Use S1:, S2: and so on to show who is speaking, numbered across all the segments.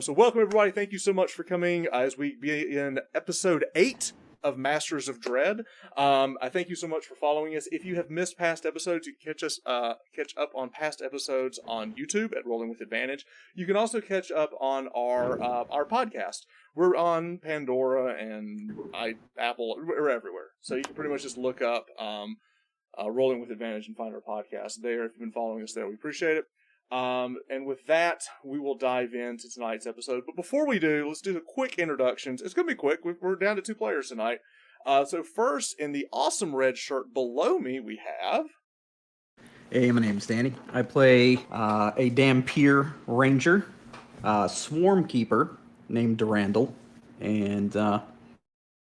S1: So welcome everybody, thank you so much for coming as we begin episode 8 of Masters of Dread. I thank you so much for following us. If you have missed past episodes, you can catch up on past episodes on YouTube at Rolling with Advantage. You can also catch up on our podcast. We're on Pandora and Apple, we're everywhere. So you can pretty much just look up Rolling with Advantage and find our podcast there. If you've been following us there, we appreciate it. And with that, we will dive into tonight's episode. But before we do, let's do the quick introductions. It's going to be quick. We're down to 2 players tonight. So first, in the awesome red shirt below me, we have...
S2: Hey, my name's Danny. I play a Dampier Ranger, Swarm Keeper named Durandal. And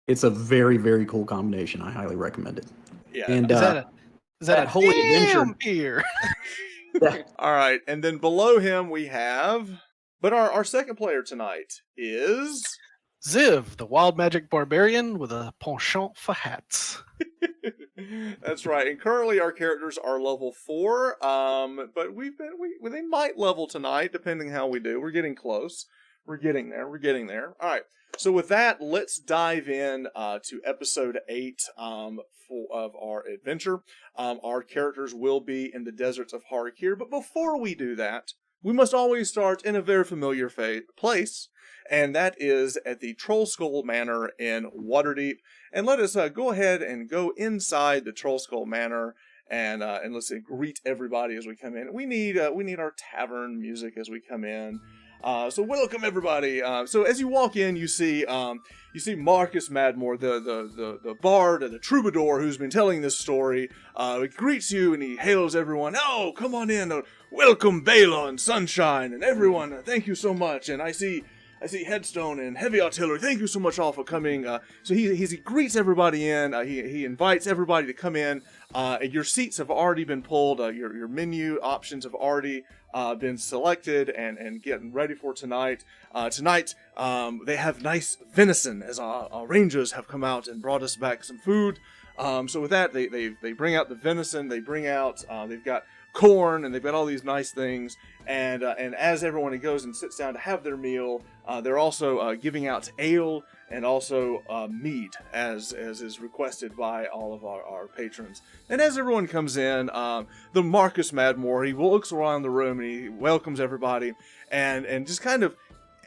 S2: it's a very, very cool combination. I highly recommend it.
S1: Yeah.
S2: And,
S3: is that a
S2: Holy Adventure?
S3: Dampier?
S1: All right, and then below him we have... But our second player tonight is...
S3: Xiv, the wild magic barbarian with a penchant for hats.
S1: That's right, and currently our characters are level 4, but they might level tonight, depending how we do. We're getting close. We're getting there. All right, so with that, let's dive in to episode 8 of our adventure. Our characters will be in the deserts of Har'Akir, but before we do that, we must always start in a very familiar place, and that is at the Troll Skull Manor in Waterdeep. And let us go ahead and go inside the Troll Skull Manor and let's greet everybody as we come in. We need our tavern music as we come in. So welcome everybody. So as you walk in, you see Marcus Madmore, the bard and the troubadour who's been telling this story. He greets you and he hails everyone. Oh, come on in. Welcome Bela and Sunshine and everyone. Thank you so much. And I see Headstone and Heavy Artillery. Thank you so much all for coming. So he greets everybody in. He invites everybody to come in. Your seats have already been pulled. Your menu options have already been selected and getting ready for tonight. Tonight, they have nice venison as our rangers have come out and brought us back some food. So with that, they bring out the venison. They bring out, they've got corn and they've got all these nice things. And as everyone goes and sits down to have their meal, they're also giving out ale and also mead, as is requested by all of our patrons. And as everyone comes in, the Marcus Madmore, he looks around the room and he welcomes everybody, and just kind of,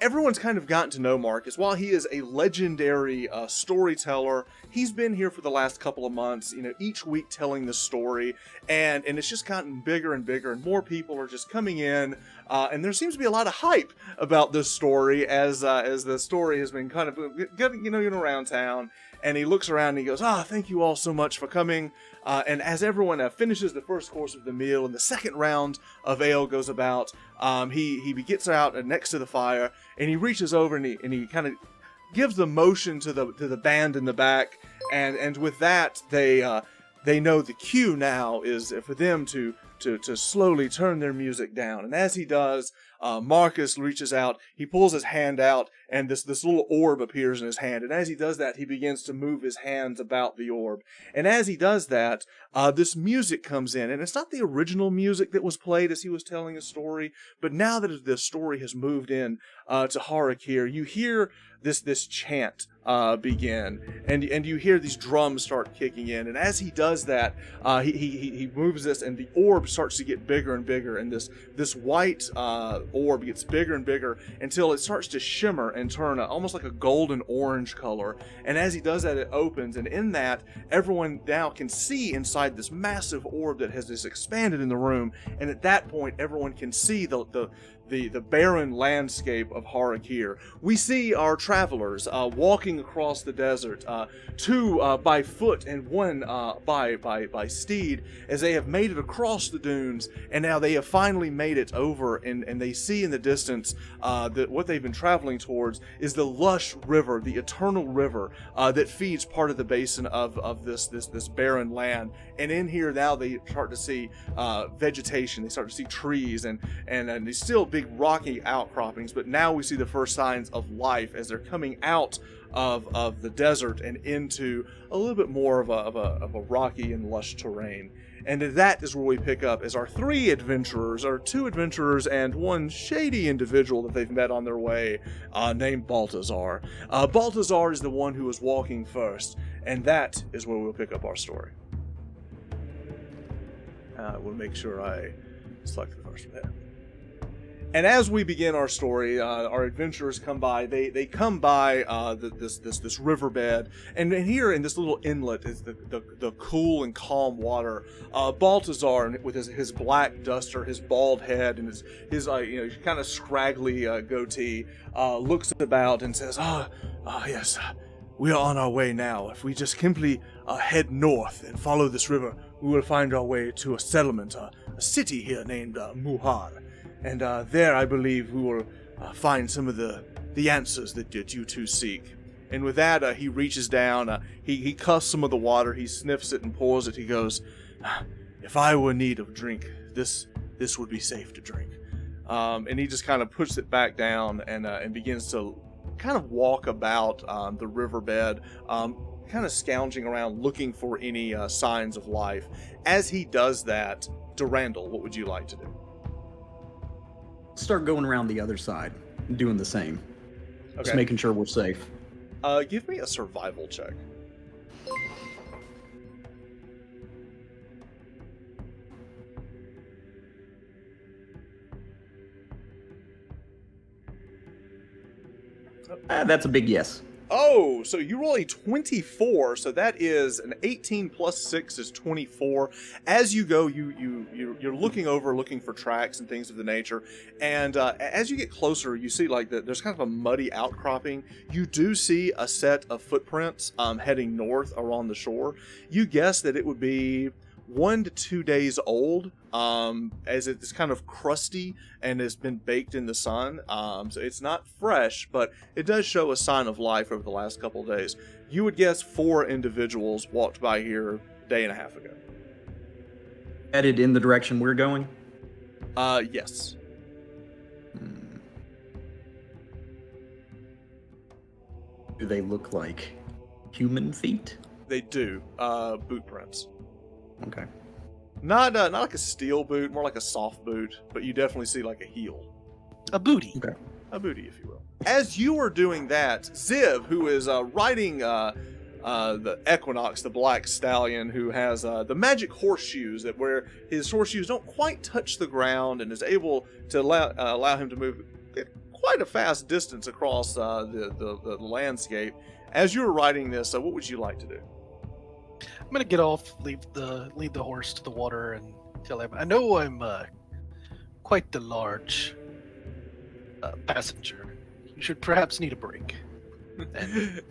S1: everyone's kind of gotten to know Marcus. While he is a legendary storyteller, he's been here for the last couple of months, each week telling the story, and it's just gotten bigger and bigger, and more people are just coming in, and there seems to be a lot of hype about this story as the story has been kind of getting around town. And he looks around and he goes, thank you all so much for coming. And as everyone finishes the first course of the meal and the second round of ale goes about, he gets out next to the fire and he reaches over and he kind of gives the motion to the band in the back. And with that, they know the cue now is for them to slowly turn their music down. And as he does, Marcus reaches out, he pulls his hand out, and this little orb appears in his hand. And as he does that, he begins to move his hands about the orb. And as he does that, this music comes in. And it's not the original music that was played as he was telling a story, but now that the story has moved in to Har'Akir, you hear this chant begin, and you hear these drums start kicking in. And as he does that, he moves this, and the orb starts to get bigger and bigger, and this white orb gets bigger and bigger until it starts to shimmer and turn almost like a golden orange color. And as he does that, it opens, and in that, everyone now can see inside this massive orb that has just expanded in the room. And at that point, everyone can see the barren landscape of Har'Akir. We see our travelers walking across the desert, 2 by foot and 1 by steed, as they have made it across the dunes, and now they have finally made it over, and they see in the distance that what they've been traveling towards is the lush river, the eternal river that feeds part of the basin of this barren land. And in here now they start to see vegetation, they start to see trees, and they still be big rocky outcroppings, but now we see the first signs of life as they're coming out of the desert and into a little bit more of a rocky and lush terrain. And that is where we pick up as our 3 adventurers, or 2 adventurers and 1 shady individual that they've met on their way, named Balthazar. Balthazar is the one who was walking first, and that is where we'll pick up our story. We'll make sure I select the first one there. And as we begin our story, our adventurers come by. They come by this riverbed, and here in this little inlet is the cool and calm water. Balthazar, with his black duster, his bald head, and his kind of scraggly goatee, looks about and says, yes, we are on our way now. If we just simply head north and follow this river, we will find our way to a settlement, a city here named Muhar. And there, I believe, we will find some of the answers that you two seek. And with that, he reaches down, he cuffs some of the water, he sniffs it and pours it. He goes, if I were in need of drink, this would be safe to drink. And he just kind of puts it back down and begins to kind of walk about the riverbed, kind of scounging around, looking for any signs of life. As he does that, Durandal, what would you like to do?
S2: Start going around the other side, doing the same.
S1: Okay.
S2: Just making sure we're safe.
S1: Give me a survival check.
S2: That's a big yes.
S1: Oh, so you roll a 24, so that is an 18 plus 6 is 24. As you go, you're looking for tracks and things of the nature, and as you get closer, you see there's kind of a muddy outcropping. You do see a set of footprints heading north along the shore. You guess that it would be 1 to 2 days old, as it's kind of crusty and has been baked in the sun. So it's not fresh, but it does show a sign of life over the last couple of days. You would guess 4 individuals walked by here a day and a half ago.
S2: Headed in the direction we're going?
S1: Yes.
S2: Do they look like human feet?
S1: They do. Boot prints.
S2: Okay.
S1: Not like a steel boot, more like a soft boot, but you definitely see like a heel.
S3: A booty.
S2: Okay.
S1: A booty, if you will. As you are doing that, Xiv, who is riding the Equinox, the black stallion, who has the magic horseshoes, that where his horseshoes don't quite touch the ground, and is able to allow him to move quite a fast distance across the landscape. As you're riding this, what would you like to do?
S3: I'm gonna get off, lead the horse to the water, and tell him I know I'm quite the large passenger. You should perhaps need a break. And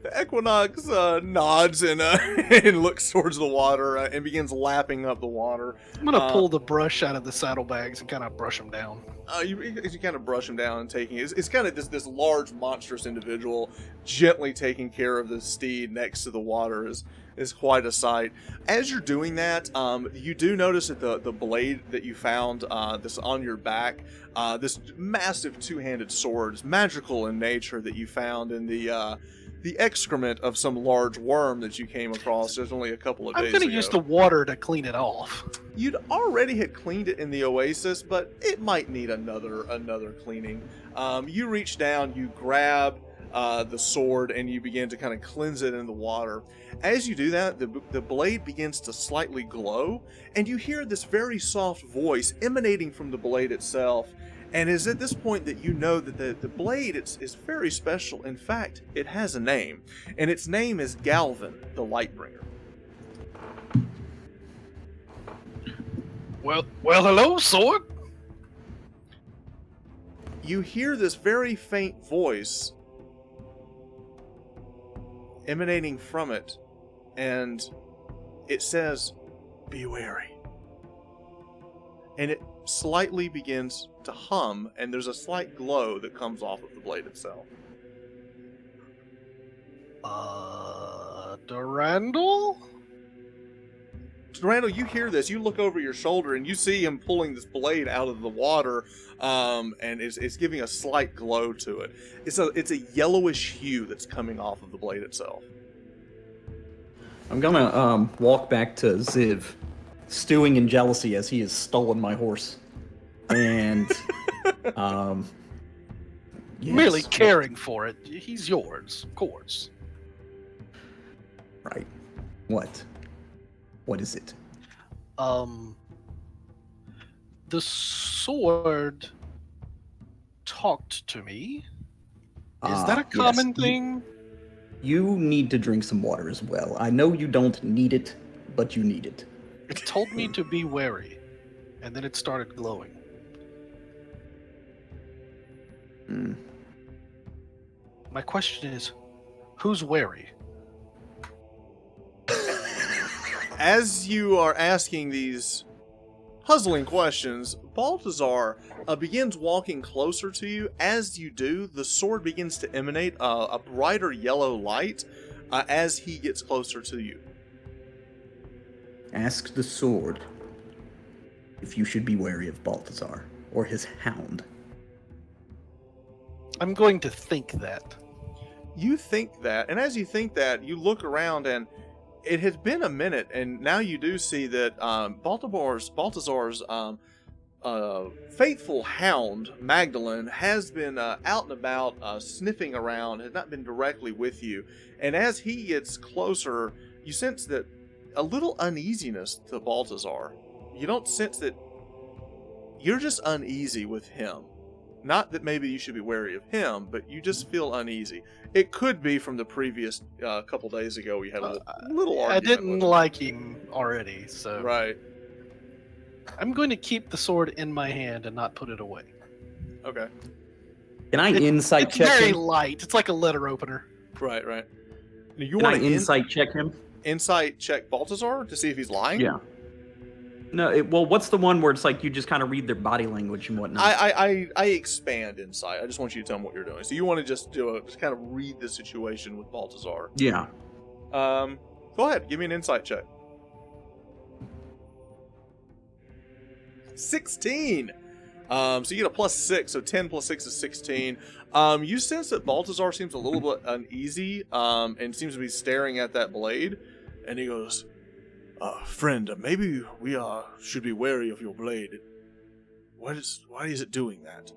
S1: the Equinox nods and and looks towards the water and begins lapping up the water.
S3: I'm gonna pull the brush out of the saddlebags and kind of brush them down.
S1: You kind of brush him down and taking it. It's kind of this large, monstrous individual gently taking care of the steed next to the water is quite a sight. As you're doing that, you do notice that the blade that you found this on your back, this massive 2-handed sword, is magical in nature, that you found in the excrement of some large worm that you came across. There's only a couple of days ago.
S3: I'm gonna use the water to clean it off.
S1: You'd already had cleaned it in the oasis, but it might need another cleaning. You reach down, you grab the sword, and you begin to kind of cleanse it in the water. As you do that, the blade begins to slightly glow, and you hear this very soft voice emanating from the blade itself. And it's at this point that you know that the blade is very special. In fact, it has a name, and its name is Galvin the Lightbringer.
S3: Well, hello, sword.
S1: You hear this very faint voice emanating from it, and it says, "Be wary." And it slightly begins to hum, and there's a slight glow that comes off of the blade itself.
S3: Durandal?
S1: Randall, you hear this. You look over your shoulder and you see him pulling this blade out of the water, and it's giving a slight glow to it. It's a yellowish hue that's coming off of the blade itself.
S2: I'm gonna walk back to Xiv, stewing in jealousy as he has stolen my horse, and yes.
S3: Merely caring for it. He's yours, of course.
S2: Right. What? What is it?
S3: The sword talked to me. Is that a common thing?
S2: You need to drink some water as well. I know you don't need it, but you need it.
S3: It told me to be wary, and then it started glowing. My question is, who's wary?
S1: As you are asking these puzzling questions, Balthazar begins walking closer to you. As you do, the sword begins to emanate a brighter yellow light as he gets closer to you.
S2: Ask the sword if you should be wary of Balthazar or his hound.
S3: I'm going to think that.
S1: You think that, and as you think that, you look around, and it has been a minute, and now you do see that Balthazar's faithful hound, Magdalene, has been out and about, sniffing around, has not been directly with you. And as he gets closer, you sense that a little uneasiness to Balthazar. You don't sense that you're just uneasy with him. Not that maybe you should be wary of him, but you just feel uneasy. It could be from the previous couple days ago we had a little argument.
S3: I didn't like him already, so...
S1: Right.
S3: I'm going to keep the sword in my hand and not put it away.
S1: Okay.
S2: Can I insight check
S3: It's very
S2: him?
S3: light. It's like a letter opener.
S1: Right. Now, you
S2: Can I
S1: want to
S2: insight check him?
S1: Insight check Balthazar to see if he's lying?
S2: Yeah. No, well, what's the one where it's like you just kind of read their body language and whatnot?
S1: I expand insight. I just want you to tell me what you're doing. So you want to just just kind of read the situation with Balthazar.
S2: Yeah.
S1: Go ahead. Give me an insight check. 16. So you get a +6. So 10 + 6 is 16. You sense that Balthazar seems a little bit uneasy, and seems to be staring at that blade. And he goes, friend, maybe we should be wary of your blade. Why is it doing that?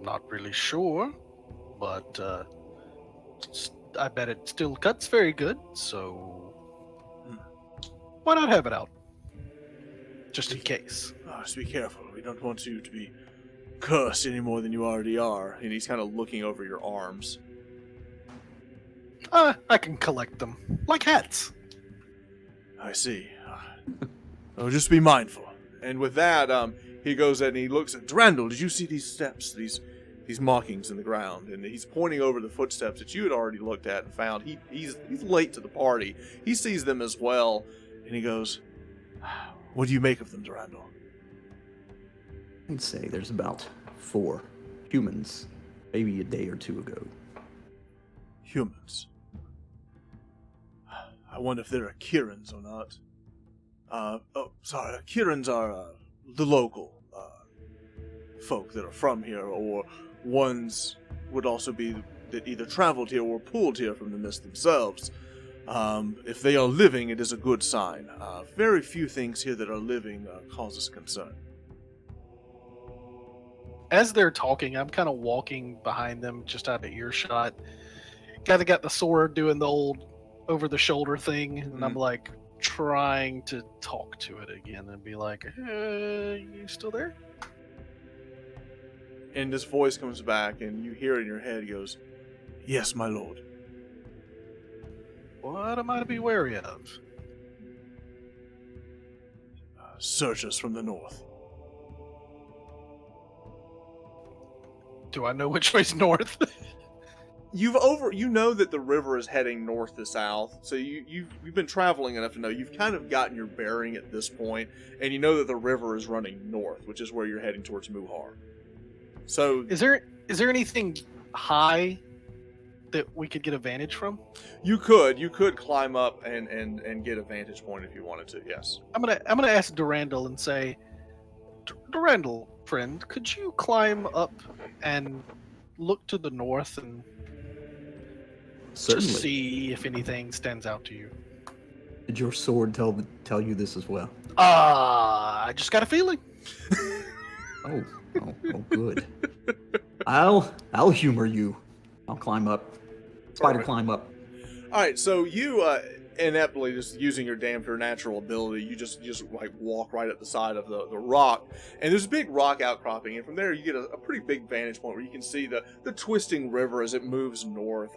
S3: Not really sure, but I bet it still cuts very good, so why not have it out? Just in case.
S1: Just be careful. We don't want you to be cursed any more than you already are. And he's kind of looking over your arms.
S3: I can collect them. Like hats.
S1: I see. Oh, just be mindful. And with that, he goes and he looks at Durandal. Did you see these steps? These markings in the ground? And he's pointing over the footsteps that you had already looked at and found. He's late to the party. He sees them as well. And he goes, what do you make of them, Durandal?
S2: I'd say there's about 4 humans, maybe a day or 2 ago.
S1: Humans. I wonder if they're Kirans or not. Kirans are the local folk that are from here, or ones would also be that either traveled here or pulled here from the mist themselves. If they are living, it is a good sign. Very few things here that are living cause us concern.
S3: As they're talking, I'm kind of walking behind them, just out of earshot. Kind of got the sword doing the old over-the-shoulder thing, and I'm like trying to talk to it again and be like, you still there?
S1: And this voice comes back, and you hear it in your head. He goes, yes, my lord.
S3: What am I to be wary of?
S1: Searchers from the north.
S3: Do I know which way's north?
S1: You know that the river is heading north to south, so you've been traveling enough to know you've kind of gotten your bearing at this point, and you know that the river is running north, which is where you're heading towards Muhar. So
S3: Is there anything high that we could get a vantage from?
S1: You could climb up and get a vantage point if you wanted to. Yes.
S3: I'm gonna ask Durandal and say, Durandal, friend, could you climb up and look to the north and
S2: Certainly.
S3: just see if anything stands out to you?
S2: Did your sword tell you this as well?
S3: I just got a feeling.
S2: Oh, good. I'll humor you. I'll climb up. Spider climb up.
S1: All right, so you ineptly, just using your damn pure natural ability, you just like walk right up the side of the rock, and there's a big rock outcropping, and from there you get a pretty big vantage point where you can see the twisting river as it moves north.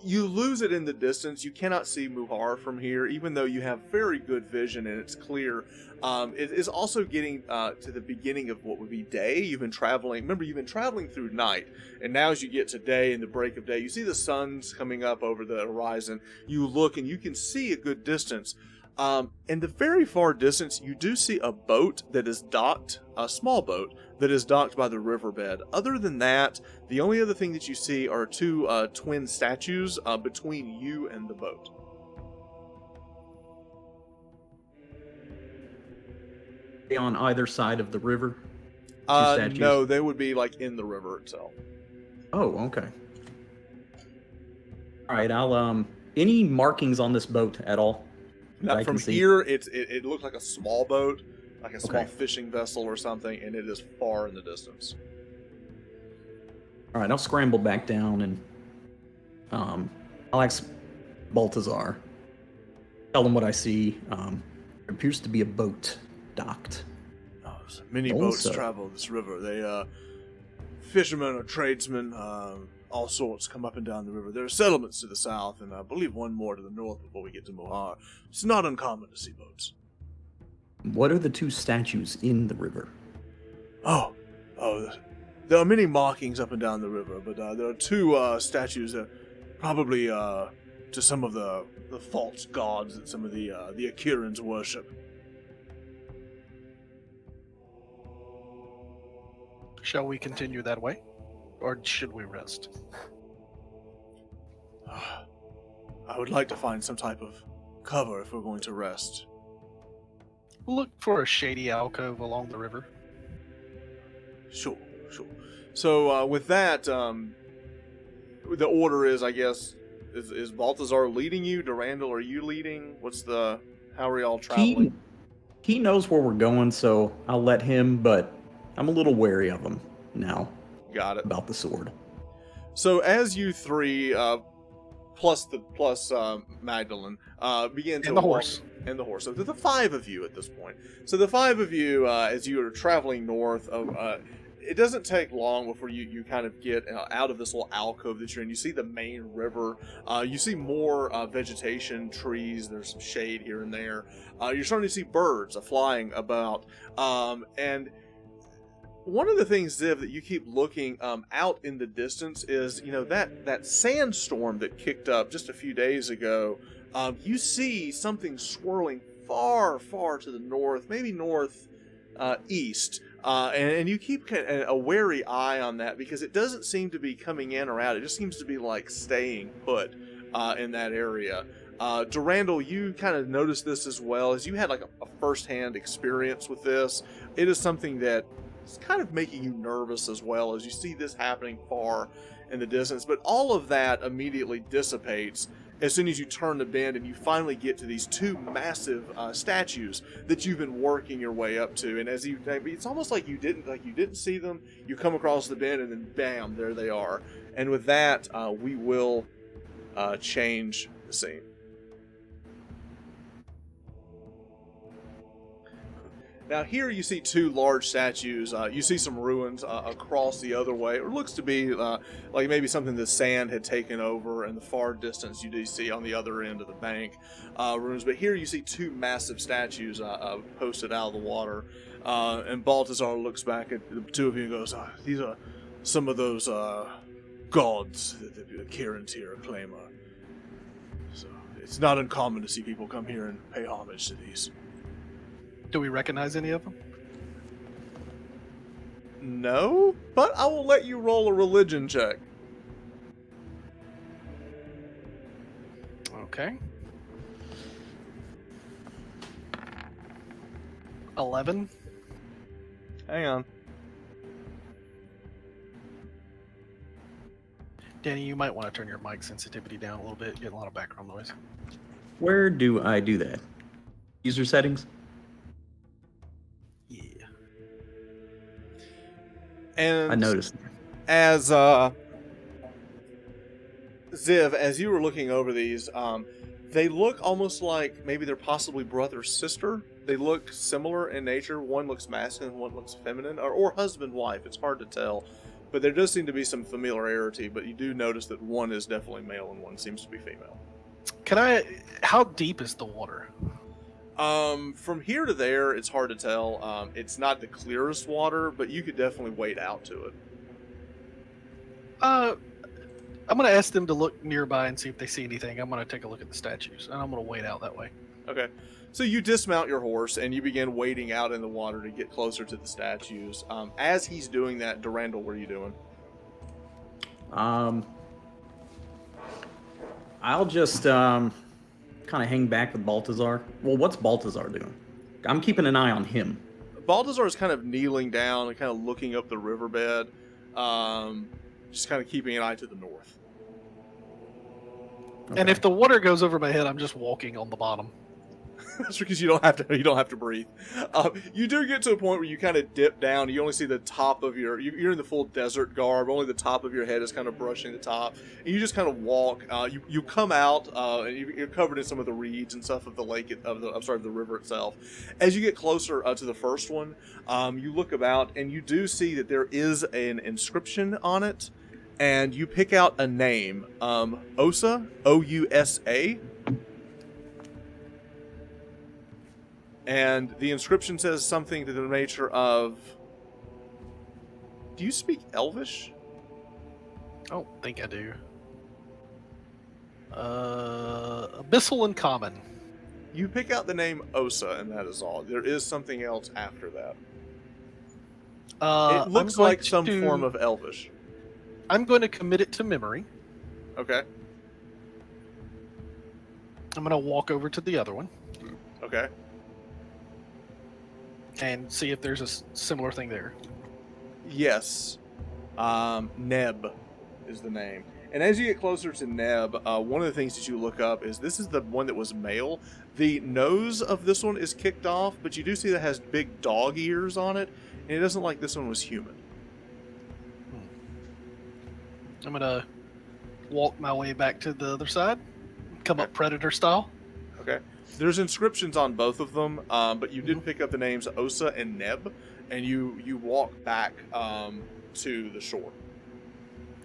S1: You lose it in the distance. You cannot see Muhar from here, even though you have very good vision and it's clear. It is also getting to the beginning of what would be day. You've been traveling. Remember, you've been traveling through night, and now as you get to day and the break of day, you see the sun's coming up over the horizon. You look and you can see a good distance. In the very far distance, you do see a boat that is docked, a small boat that is docked by the riverbed. Other than that, the only other thing that you see are two twin statues between you and the boat.
S2: On either side of the river? Statues?
S1: No, they would be like in the river itself.
S2: Oh, okay. All right, I'll any markings on this boat at all?
S1: Now, from here, it looks like a small boat, like a small fishing vessel or something, and it is far in the distance.
S2: All right, I'll scramble back down and I'll ask Balthazar. Tell him what I see. There appears to be a boat docked.
S1: Oh, many boats travel this river. They fishermen or tradesmen, all sorts, come up and down the river. There are settlements to the south, and I believe one more to the north before we get to Muhar. It's not uncommon to see boats.
S2: What are the two statues in the river?
S1: Oh, there are many markings up and down the river, but there are two statues that probably to some of the false gods that some of the Akirans worship.
S3: Shall we continue that way? Or should we rest?
S1: I would like to find some type of cover if we're going to rest.
S3: Look for a shady alcove along the river.
S1: Sure. So with that, the order is, I guess, is Balthazar leading you? Durandal, are you leading? How are y'all traveling?
S2: He knows where we're going, so I'll let him, but I'm a little wary of him now.
S1: Got it.
S2: About the sword.
S1: So as you three, plus Magdalene, begin to
S3: and the horse.
S1: And the horse. So the five of you at this point. So the five of you, as you are traveling north, it doesn't take long before you kind of get out of this little alcove that you're in. You see the main river. You see more vegetation, trees. There's some shade here and there. You're starting to see birds flying about. And one of the things, Xiv, that you keep looking out in the distance is, that sandstorm that kicked up just a few days ago. You see something swirling far, far to the north, maybe north east. And you keep a wary eye on that because it doesn't seem to be coming in or out. It just seems to be like staying put in that area. Durandal, you kind of noticed this as well, as you had like a first-hand experience with this. It is something that is kind of making you nervous as well as you see this happening far in the distance. But all of that immediately dissipates as soon as you turn the bend and you finally get to these two massive statues that you've been working your way up to. And it's almost like you didn't see them. You come across the bend and then bam, there they are. And with that, we will change the scene. Now here you see two large statues. You see some ruins across the other way. It looks to be like maybe something the sand had taken over. In the far distance you do see on the other end of the bank ruins. But here you see two massive statues posted out of the water. And Balthazar looks back at the two of you and goes, these are some of those gods that the Kirans here claim. So it's not uncommon to see people come here and pay homage to these.
S3: Do we recognize any of them?
S1: No, but I will let you roll a religion check.
S3: Okay. 11.
S1: Hang on.
S3: Danny, you might want to turn your mic sensitivity down a little bit. Getting a lot of background noise.
S2: Where do I do that? User settings?
S3: Yeah.
S1: And
S2: I noticed.
S1: as Xiv, as you were looking over these, they look almost like maybe they're possibly brother sister. They look similar in nature. One looks masculine, one looks feminine, or husband wife. It's hard to tell, but there does seem to be some familiarity. But you do notice that one is definitely male and one seems to be female.
S3: How deep is the water?
S1: From here to there, it's hard to tell. It's not the clearest water, but you could definitely wade out to it.
S3: I'm going to ask them to look nearby and see if they see anything. I'm going to take a look at the statues, and I'm going to wade out that way.
S1: Okay. So you dismount your horse, and you begin wading out in the water to get closer to the statues. As he's doing that, Durandal, what are you doing?
S2: I'll just kind of hang back with Balthazar. Well, what's Balthazar doing? I'm keeping an eye on him.
S1: Balthazar is kind of kneeling down and kind of looking up the riverbed, just kind of keeping an eye to the north.
S2: Okay.
S3: And if the water goes over my head, I'm just walking on the bottom.
S1: That's because you don't have to breathe. You do get to a point where you kind of dip down. You only see the top of you're in the full desert garb. Only the top of your head is kind of brushing the top. And you just kind of walk. You come out and you're covered in some of the reeds and stuff of the lake of the river itself. As you get closer to the first one, you look about and you do see that there is an inscription on it, and you pick out a name, Ousa, O-U-S-A. And the inscription says something to the nature of, do you speak Elvish?
S3: I don't think I do. Abyssal and Common.
S1: You pick out the name Ousa, and that is all. There is something else after that. It looks like some form of Elvish.
S3: I'm going to commit it to memory.
S1: Okay.
S3: I'm going to walk over to the other one.
S1: Okay.
S3: And see if there's a similar thing there.
S1: Yes. Neb is the name. And as you get closer to Neb, one of the things that you look up is this is the one that was male. The nose of this one is kicked off, but you do see that it has big dog ears on it, and it doesn't look like this one was human.
S3: I'm going to walk my way back to the other side. Come up Predator style.
S1: Okay. There's inscriptions on both of them, but you did pick up the names Ousa and Neb, and you walk back to the shore.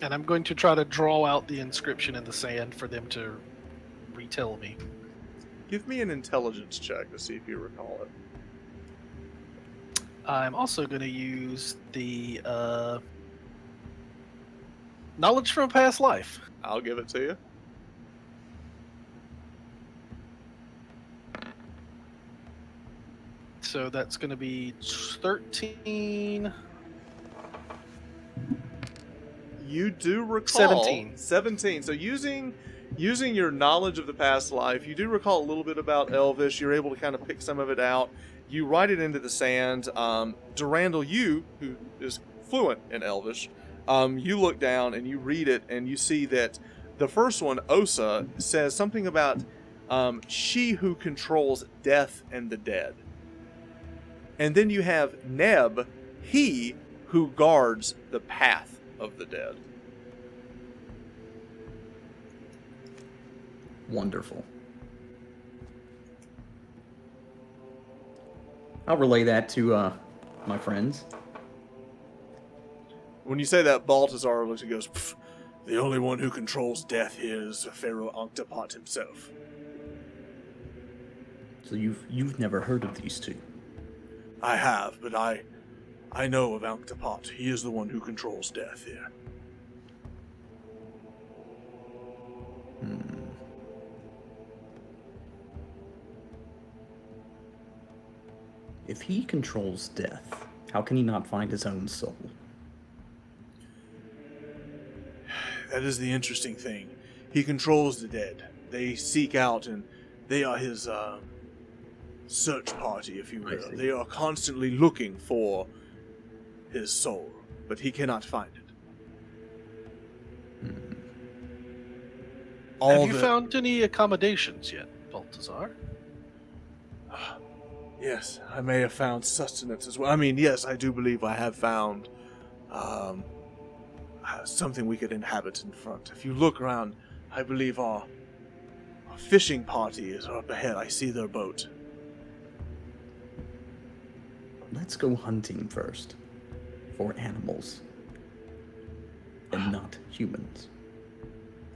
S3: And I'm going to try to draw out the inscription in the sand for them to retell me.
S1: Give me an intelligence check to see if you recall it.
S3: I'm also going to use the knowledge from a past life.
S1: I'll give it to you.
S3: So that's going to be 13.
S1: You do recall
S3: 17.
S1: 17. So using your knowledge of the past life, you do recall a little bit about Elvish. You're able to kind of pick some of it out. You write it into the sand. Durandal, you, who is fluent in Elvish, you look down and you read it, and you see that the first one, Ousa, says something about she who controls death and the dead. And then you have Neb, he who guards the path of the dead.
S2: Wonderful. I'll relay that to my friends.
S1: When you say that, Balthazar looks and goes, the only one who controls death here is Pharaoh Octopot himself.
S2: So you've never heard of these two?
S1: I have, but I know of Octopot. He is the one who controls death here.
S2: If he controls death, how can he not find his own soul?
S1: That is the interesting thing. He controls the dead, They seek out, and they are his search party, if you
S2: I
S1: will.
S2: see.
S1: They are constantly looking for his soul, but he cannot find it.
S3: Have you found any accommodations yet, Balthazar?
S1: Yes, I may have found sustenance as well. I mean, yes, I do believe I have found something we could inhabit in front. If you look around, I believe our fishing party is up ahead. I see their boat.
S2: Let's go hunting first for animals and not humans.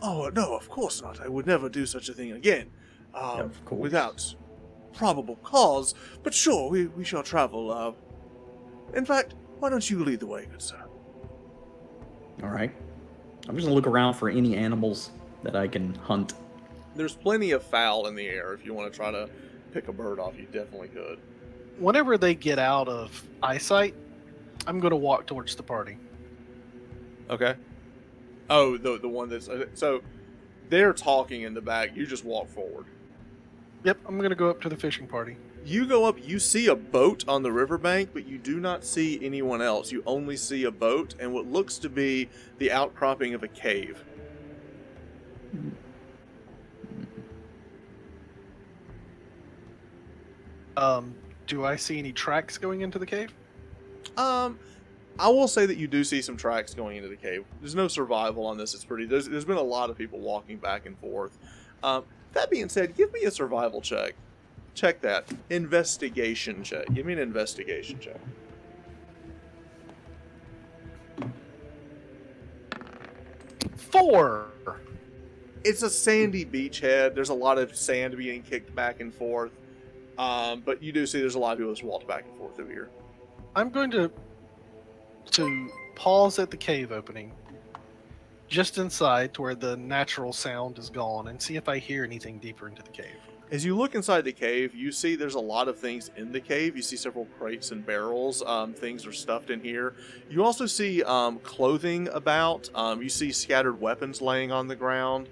S1: Oh, no, of course not. I would never do such a thing again.
S2: Of course.
S1: Without probable cause. But sure, we shall travel. In fact, why don't you lead the way, good sir?
S2: All right. I'm just gonna look around for any animals that I can hunt.
S1: There's plenty of fowl in the air. If you want to try to pick a bird off, you definitely could.
S3: Whenever they get out of eyesight, I'm going to walk towards the party.
S1: Okay. Oh, the one that's... So, they're talking in the back. You just walk forward.
S3: Yep, I'm going to go up to the fishing party.
S1: You go up, you see a boat on the riverbank, but you do not see anyone else. You only see a boat and what looks to be the outcropping of a cave.
S3: Do I see any tracks going into the cave?
S1: I will say that you do see some tracks going into the cave. There's no survival on this. It's pretty... There's been a lot of people walking back and forth. That being said, give me a survival check. Check that. Investigation check. Give me an investigation check.
S3: Four.
S1: It's a sandy beachhead. There's a lot of sand being kicked back and forth. But you do see there's a lot of people that's walked back and forth through here.
S3: I'm going to pause at the cave opening, just inside to where the natural sound is gone, and see if I hear anything deeper into the cave.
S1: As you look inside the cave, you see there's a lot of things in the cave. You see several crates and barrels. Things are stuffed in here. You also see clothing about. You see scattered weapons laying on the ground.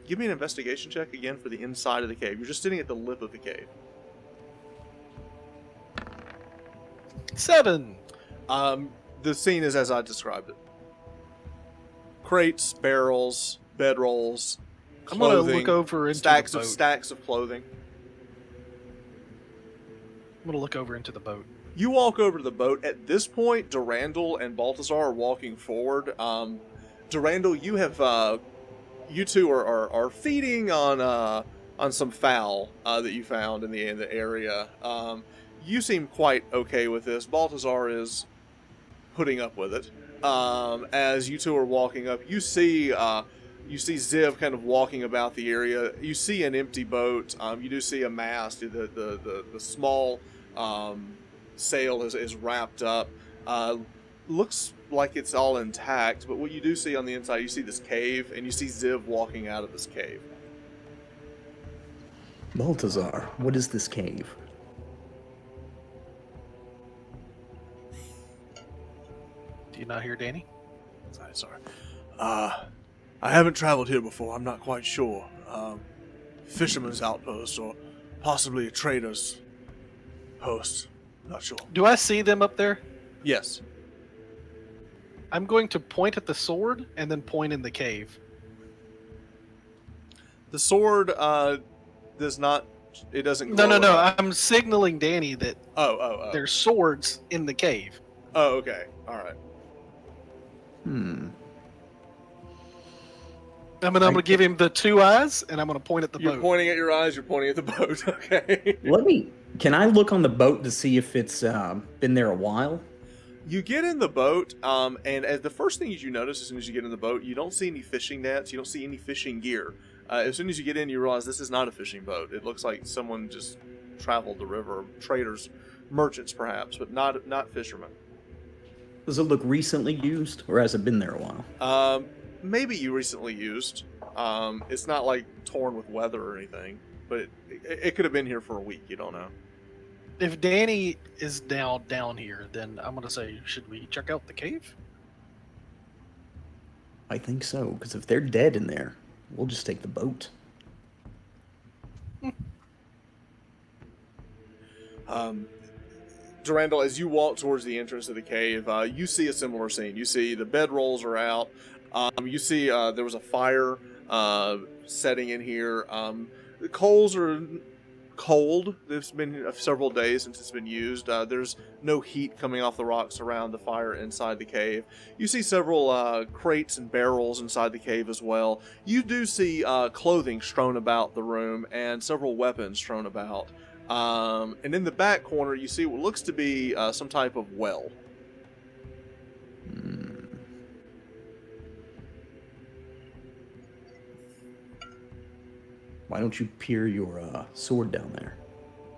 S1: Give me an investigation check again for the inside of the cave. You're just sitting at the lip of the cave.
S3: 7.
S1: The scene is as I described it. Crates, barrels, bedrolls,
S3: I'm going to
S1: clothing,
S3: look over into
S1: stacks
S3: the boat.
S1: of stacks of clothing.
S3: I'm going to look over into the boat.
S1: You walk over to the boat. At this point, Durandal and Balthazar are walking forward. Durandal, you have you two are feeding on some fowl that you found in the area. You seem quite okay with this. Balthazar is putting up with it. As you two are walking up, you see Xiv kind of walking about the area. You see an empty boat. You do see a mast. The small sail is wrapped up. Looks like it's all intact, but what you do see on the inside, you see this cave, and you see Xiv walking out of this cave.
S2: Balthazar, what is this cave?
S3: Do you not hear Danny?
S1: Sorry. I haven't traveled here before. I'm not quite sure. Fisherman's outpost or possibly a trader's post. Not sure.
S3: Do I see them up there?
S1: Yes.
S3: I'm going to point at the sword and then point in the cave.
S1: The sword does not. It doesn't.
S3: No.
S1: glow at all.
S3: I'm signaling Danny that
S1: Oh.
S3: there's swords in the cave.
S1: Oh, okay. All right.
S3: I'm gonna give him the 2 eyes, and I'm gonna point at the
S1: You're
S3: boat.
S1: pointing at your eyes. You're pointing at the boat. Okay.
S2: Can I look on the boat to see if it's been there a while?
S1: You get in the boat, and as the first thing you notice as soon as you get in the boat, you don't see any fishing nets. You don't see any fishing gear. As soon as you get in, you realize this is not a fishing boat. It looks like someone just traveled the river. Traders, merchants perhaps, but not fishermen.
S2: Does it look recently used, or has it been there a while?
S1: Maybe you recently used. It's not like torn with weather or anything, but it could have been here for a week. You don't know.
S3: If Danny is now down here, then I'm gonna say, should we check out the cave?
S2: I think so, because if they're dead in there, We'll just take the boat.
S1: Durandal, as you walk towards the entrance of the cave, you see a similar scene. You see the bedrolls are out. You see there was a fire setting in here. The coals are cold. It's been several days since it's been used. There's no heat coming off the rocks around the fire inside the cave. You see several crates and barrels inside the cave as well. You do see clothing strewn about the room and several weapons strewn about. And in the back corner, you see what looks to be some type of well.
S2: Why don't you peer your sword down there?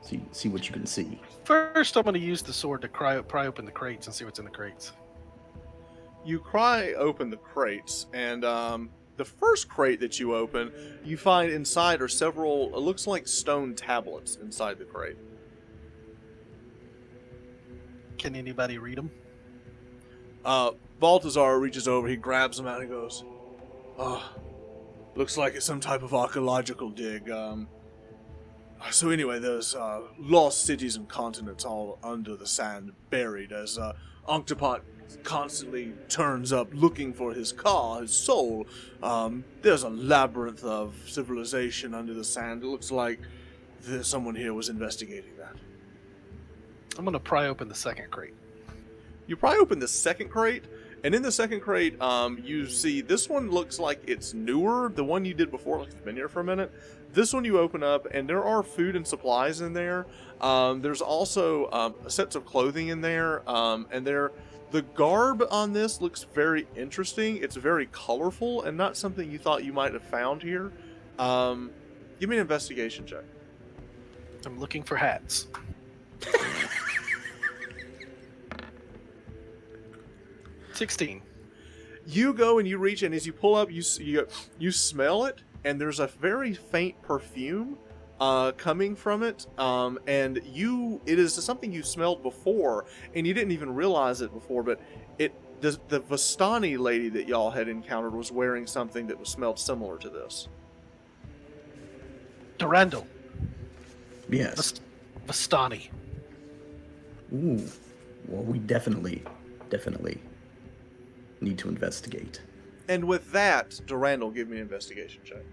S2: See what you can see.
S3: First, I'm going to use the sword to pry open the crates and see what's in the crates.
S1: You pry open the crates, and the first crate that you open, you find inside are several, it looks like stone tablets inside the crate.
S3: Can anybody read them?
S1: Balthazar reaches over, he grabs them out and goes, "Oh, looks like it's some type of archaeological dig. So anyway, there's lost cities and continents all under the sand, buried, as Octopot constantly turns up looking for his car, his soul. There's a labyrinth of civilization under the sand. It looks like someone here was investigating that."
S3: I'm going to pry open the second crate.
S1: You pry open the second crate, and in the second crate, you see this one looks like it's newer. The one you did before, like it's been here for a minute. This one you open up, and there are food and supplies in there. There's also sets of clothing in there, and the garb on this looks very interesting. It's very colorful, and not something you thought you might have found here. Give me an investigation check.
S3: I'm looking for hats. 16.
S1: You go and you reach, and as you pull up, you smell it, and there's a very faint perfume coming from it, and it is something you smelled before, and you didn't even realize it before, but the Vistani lady that y'all had encountered was wearing something that was smelled similar to this.
S3: Durandal.
S2: Yes.
S3: Vistani.
S2: Ooh. Well, we definitely need to investigate.
S1: And with that, Durandal, give me an investigation check.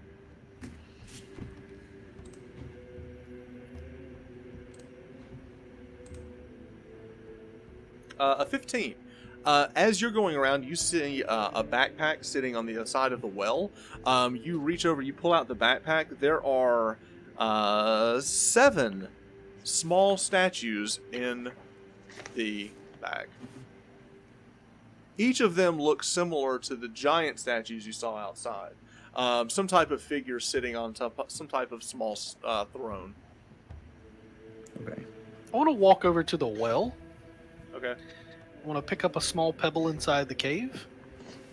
S1: A 15. As you're going around, you see a backpack sitting on the side of the well. You reach over, you pull out the backpack. There are 7 small statues in the bag. Each of them looks similar to the giant statues you saw outside. Some type of figure sitting on top, some type of small throne.
S2: Okay.
S3: I want to walk over to the well.
S1: Okay.
S3: I want to pick up a small pebble inside the cave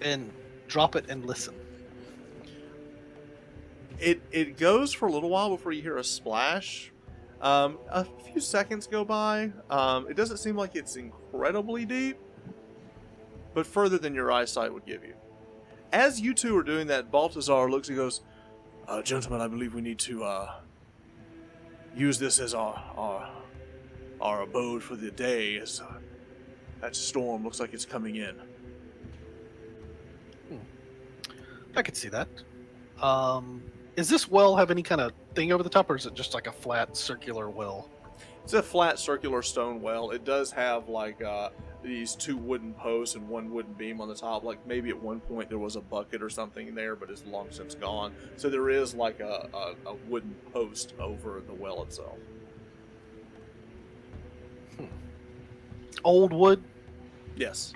S3: and drop it and listen.
S1: It goes for a little while before you hear a splash. A few seconds go by. It doesn't seem like it's incredibly deep, but further than your eyesight would give you. As you two are doing that, Balthazar looks and goes, "Gentlemen, I believe we need to use this as our abode for the day, as that storm looks like it's coming in."
S3: I could see that. Does this well have any kind of thing over the top, or is it just like a flat circular well?
S1: It's a flat circular stone well. It does have like these 2 wooden posts and 1 wooden beam on the top. Like maybe at one point there was a bucket or something there, but it's long since gone. So there is like a wooden post over the well itself.
S3: Old wood?
S1: Yes.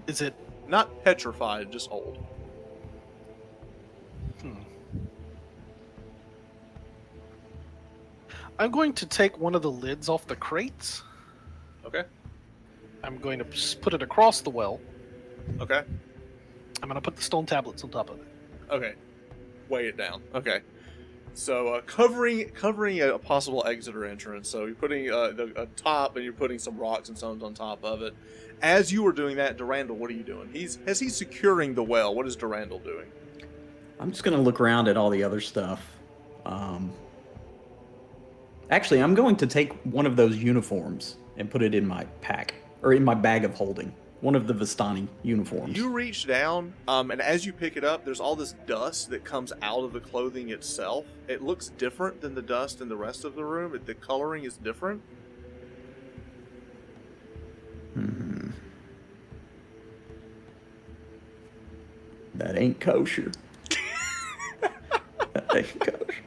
S3: Is it?
S1: Not petrified, just old.
S3: I'm going to take one of the lids off the crates.
S1: Okay.
S3: I'm going to just put it across the well.
S1: Okay.
S3: I'm going to put the stone tablets on top of it.
S1: Okay. Weigh it down. Okay. So covering a possible exit or entrance. So you're putting a top, and you're putting some rocks and stones on top of it. As you were doing that, Durandal, what are you doing? As he's securing the well, what is Durandal doing?
S2: I'm just gonna look around at all the other stuff. Actually, I'm going to take one of those uniforms and put it in my pack, or in my bag of holding. One of the Vistani uniforms.
S1: You reach down, and as you pick it up, there's all this dust that comes out of the clothing itself. It looks different than the dust in the rest of the room. The coloring is different.
S2: That ain't kosher. That ain't kosher.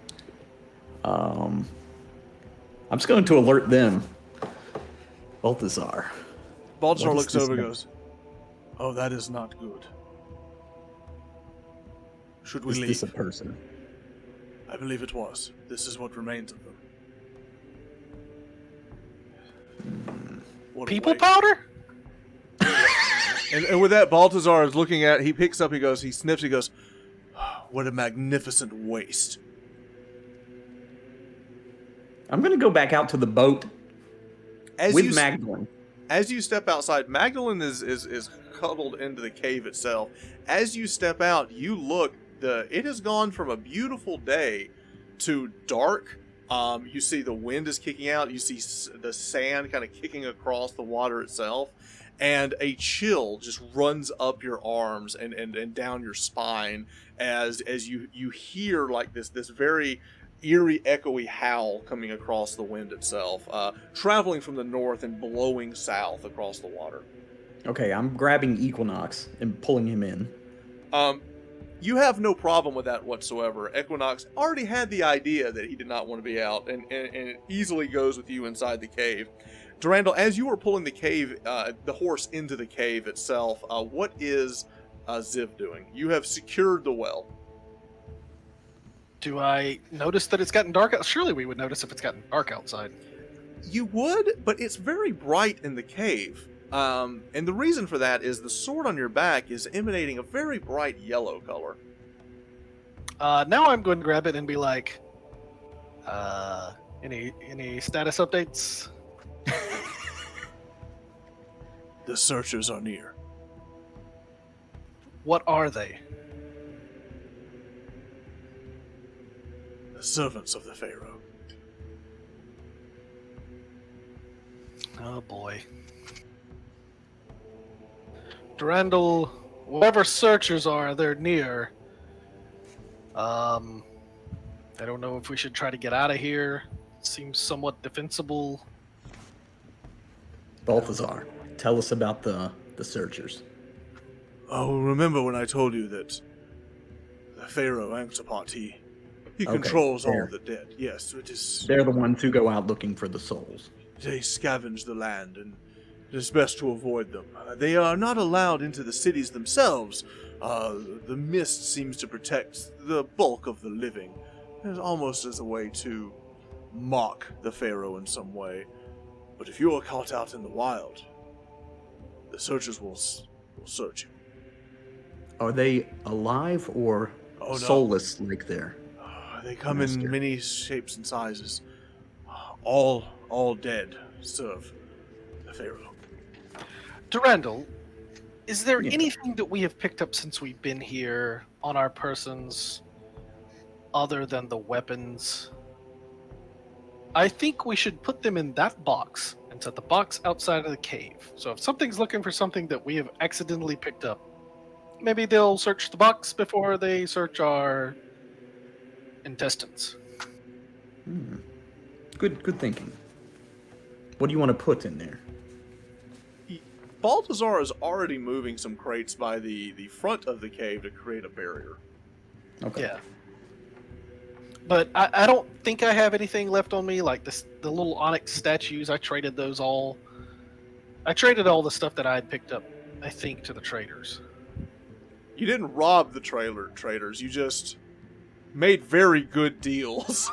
S2: I'm just going to alert them. Balthazar.
S1: Balthazar
S2: What is
S1: looks
S2: this
S1: over and
S2: now?
S1: goes, "Oh, that is not good. Should we
S2: Is
S1: leave?"
S2: this a person?
S1: I believe it was. This is what remains of them. What a
S3: People
S1: waste.
S3: powder?
S1: And with that, Balthazar is looking at. He picks up. He goes. He sniffs. He goes, "What a magnificent waste."
S2: I'm going to go back out to the boat
S1: As
S2: with
S1: you
S2: Magdalene.
S1: As you step outside, Magdalene is cuddled into the cave itself. As you step out, you look. It has gone from a beautiful day to dark. You see the wind is kicking out. You see the sand kind of kicking across the water itself, and a chill just runs up your arms and down your spine as you hear like this very eerie, echoey howl coming across the wind itself, traveling from the north and blowing south across the water.
S2: Okay, I'm grabbing Equinox and pulling him in.
S1: You have no problem with that whatsoever. Equinox already had the idea that he did not want to be out, and it easily goes with you inside the cave. Durandal, as you were pulling the horse into the cave itself, what is Xiv doing? You have secured the well.
S3: Do I notice that it's gotten dark out? Surely we would notice if it's gotten dark outside.
S1: You would, but it's very bright in the cave. And the reason for that is the sword on your back is emanating a very bright yellow color.
S3: Now I'm going to grab it and be like, any status updates?
S1: The searchers are near.
S3: What are they?
S1: The servants of the Pharaoh.
S3: Oh boy. Durandal, whatever searchers are, they're near. I don't know if we should try to get out of here. Seems somewhat defensible.
S2: Balthazar, tell us about the searchers.
S1: Oh, remember when I told you that the Pharaoh Anxapot, he
S2: Okay,
S1: controls all
S2: fair.
S1: the dead. Yes, it is.
S2: They're the ones who go out looking for the souls.
S1: They scavenge the land, and it is best to avoid them. They are not allowed into the cities themselves. The mist seems to protect the bulk of the living. It's almost as a way to mock the Pharaoh in some way. But if you are caught out in the wild, the searchers will search you.
S2: Are they alive or
S1: Oh, no.
S2: soulless like there?
S1: They come
S2: Master.
S1: in many shapes and sizes. All dead serve the Pharaoh.
S3: Durandal, is there
S2: Yeah.
S3: anything that we have picked up since we've been here on our persons other than the weapons? I think we should put them in that box and set the box outside of the cave. So if something's looking for something that we have accidentally picked up, maybe they'll search the box before they search our intestines.
S2: Good thinking. What do you want to put in there?
S1: Balthazar is already moving some crates by the front of the cave to create a barrier.
S2: Okay.
S3: Yeah. But I don't think I have anything left on me, like the little onyx statues. I traded those all. I traded all the stuff that I had picked up, I think, to the traders.
S1: You didn't rob the traders. You just made very good deals.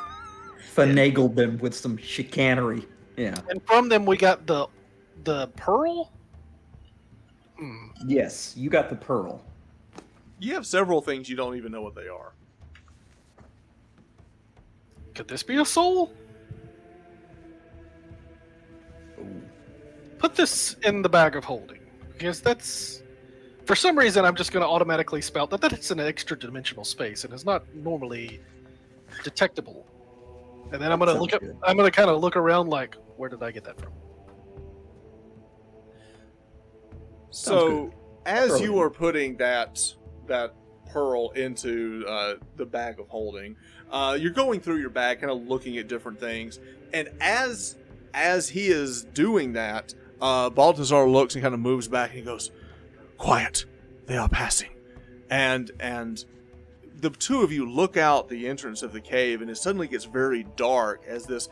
S2: Finagled them with some chicanery. Yeah.
S3: And from them we got the pearl.
S2: Yes, you got the pearl.
S1: You have several things you don't even know what they are.
S3: Could this be a soul? Put this in the bag of holding, because that's For some reason, I'm just going to automatically spout that it's an extra dimensional space and is not normally detectable. And then I'm going to look at.
S2: Good.
S3: I'm going to kind of look around like, where did I get that from?
S1: So, as
S2: Early.
S1: you are putting that pearl into the bag of holding, you're going through your bag, kind of looking at different things, and as he is doing that, Balthazar looks and kind of moves back and he goes, "Quiet, they are passing," and the two of you look out the entrance of the cave, and it suddenly gets very dark as this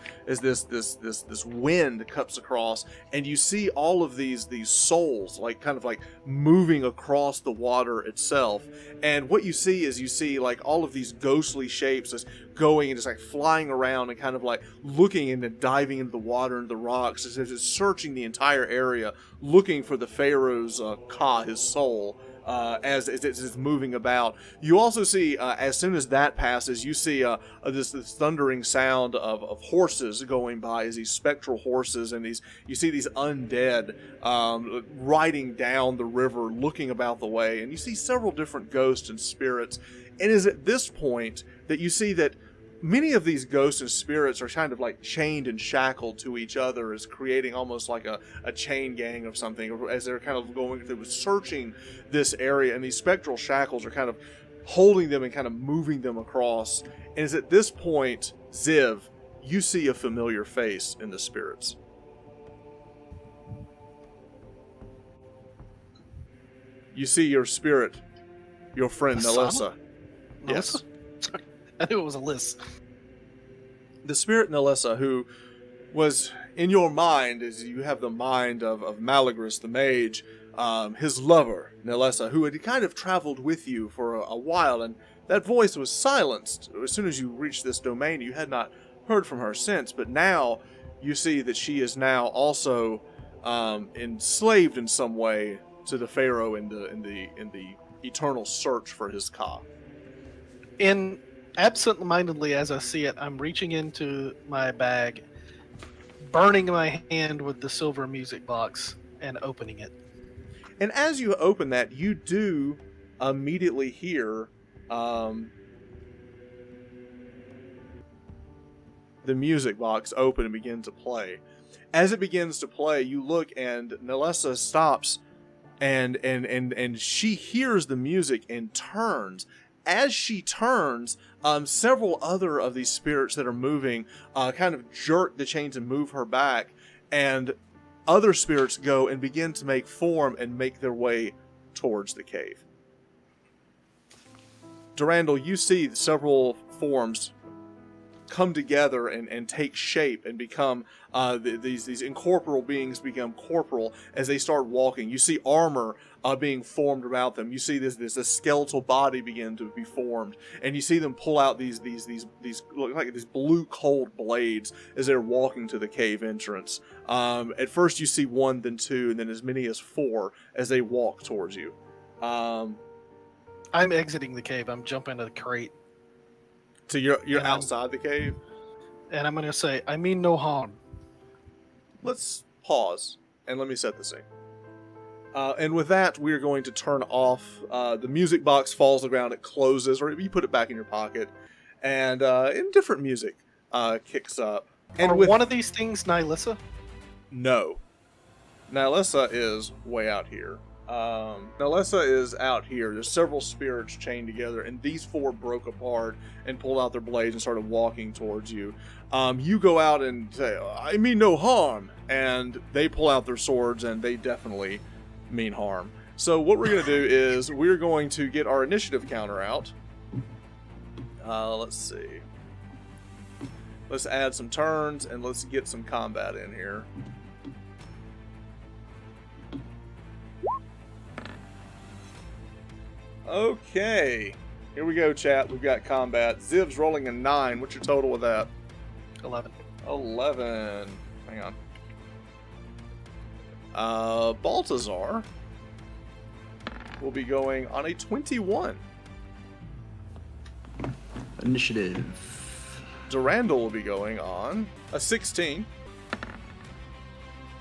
S1: wind cuts across, and you see all of these souls like kind of like moving across the water itself. And what you see is like all of these ghostly shapes just going and just like flying around and kind of like looking and then diving into the water and the rocks as if it's searching the entire area, looking for the Pharaoh's Ka, his soul. As it's moving about. You also see, as soon as that passes, you see this thundering sound of horses going by, as these spectral horses, and you see these undead riding down the river, looking about the way, and you see several different ghosts and spirits. It is at this point that you see that many of these ghosts and spirits are kind of like chained and shackled to each other, as creating almost like a chain gang of something, as they're kind of going through searching this area, and these spectral shackles are kind of holding them and kind of moving them across. And it's at this point, Xiv, you see a familiar face in the spirits. You see your spirit, your friend Nalessa. Yes.
S3: Sorry. I knew it was a list.
S1: The spirit Nalessa, who was in your mind, as you have the mind of Malagris the mage, his lover, Nalessa, who had kind of traveled with you for a while, and that voice was silenced. As soon as you reached this domain, you had not heard from her since, but now you see that she is now also enslaved in some way to the Pharaoh in the eternal search for his Ka.
S3: Absent-mindedly, as I see it, I'm reaching into my bag, burning my hand with the silver music box, and opening it.
S1: And as you open that, you do immediately hear the music box open and begin to play. As it begins to play, you look, and Nalessa stops, and she hears the music and turns. As she turns, several other of these spirits that are moving kind of jerk the chains and move her back, and other spirits go and begin to make form and make their way towards the cave. Durandal, you see several forms come together and take shape and become these incorporeal beings become corporal as they start walking. You see armor being formed about them. You see this skeletal body begin to be formed, and you see them pull out these look like these blue cold blades as they're walking to the cave entrance. At first you see one, then two, and then as many as four as they walk towards you. I'm
S3: exiting the cave. I'm jumping into the crate.
S1: So you're outside the cave?
S3: And I'm going to say, I mean no harm.
S1: Let's pause, and let me set the scene. And with that, we're going to turn off. The music box falls to the ground, it closes, or you put it back in your pocket, and different music kicks up. And
S3: Are one of these things Nylissa?
S1: No. Nylissa is way out here. Nalessa is out here. There's several spirits chained together, and these four broke apart and pulled out their blades and started walking towards you. You go out and say, I mean no harm, and they pull out their swords, and they definitely mean harm. So what we're going to do is we're going to get our initiative counter out. Let's see. Let's add some turns, and let's get some combat in here. Okay, here we go, chat. We've got combat. Xiv's rolling a 9. What's your total with that?
S3: 11.
S1: 11. Hang on. Balthazar will be going on a 21.
S2: Initiative.
S1: Durandal will be going on a 16.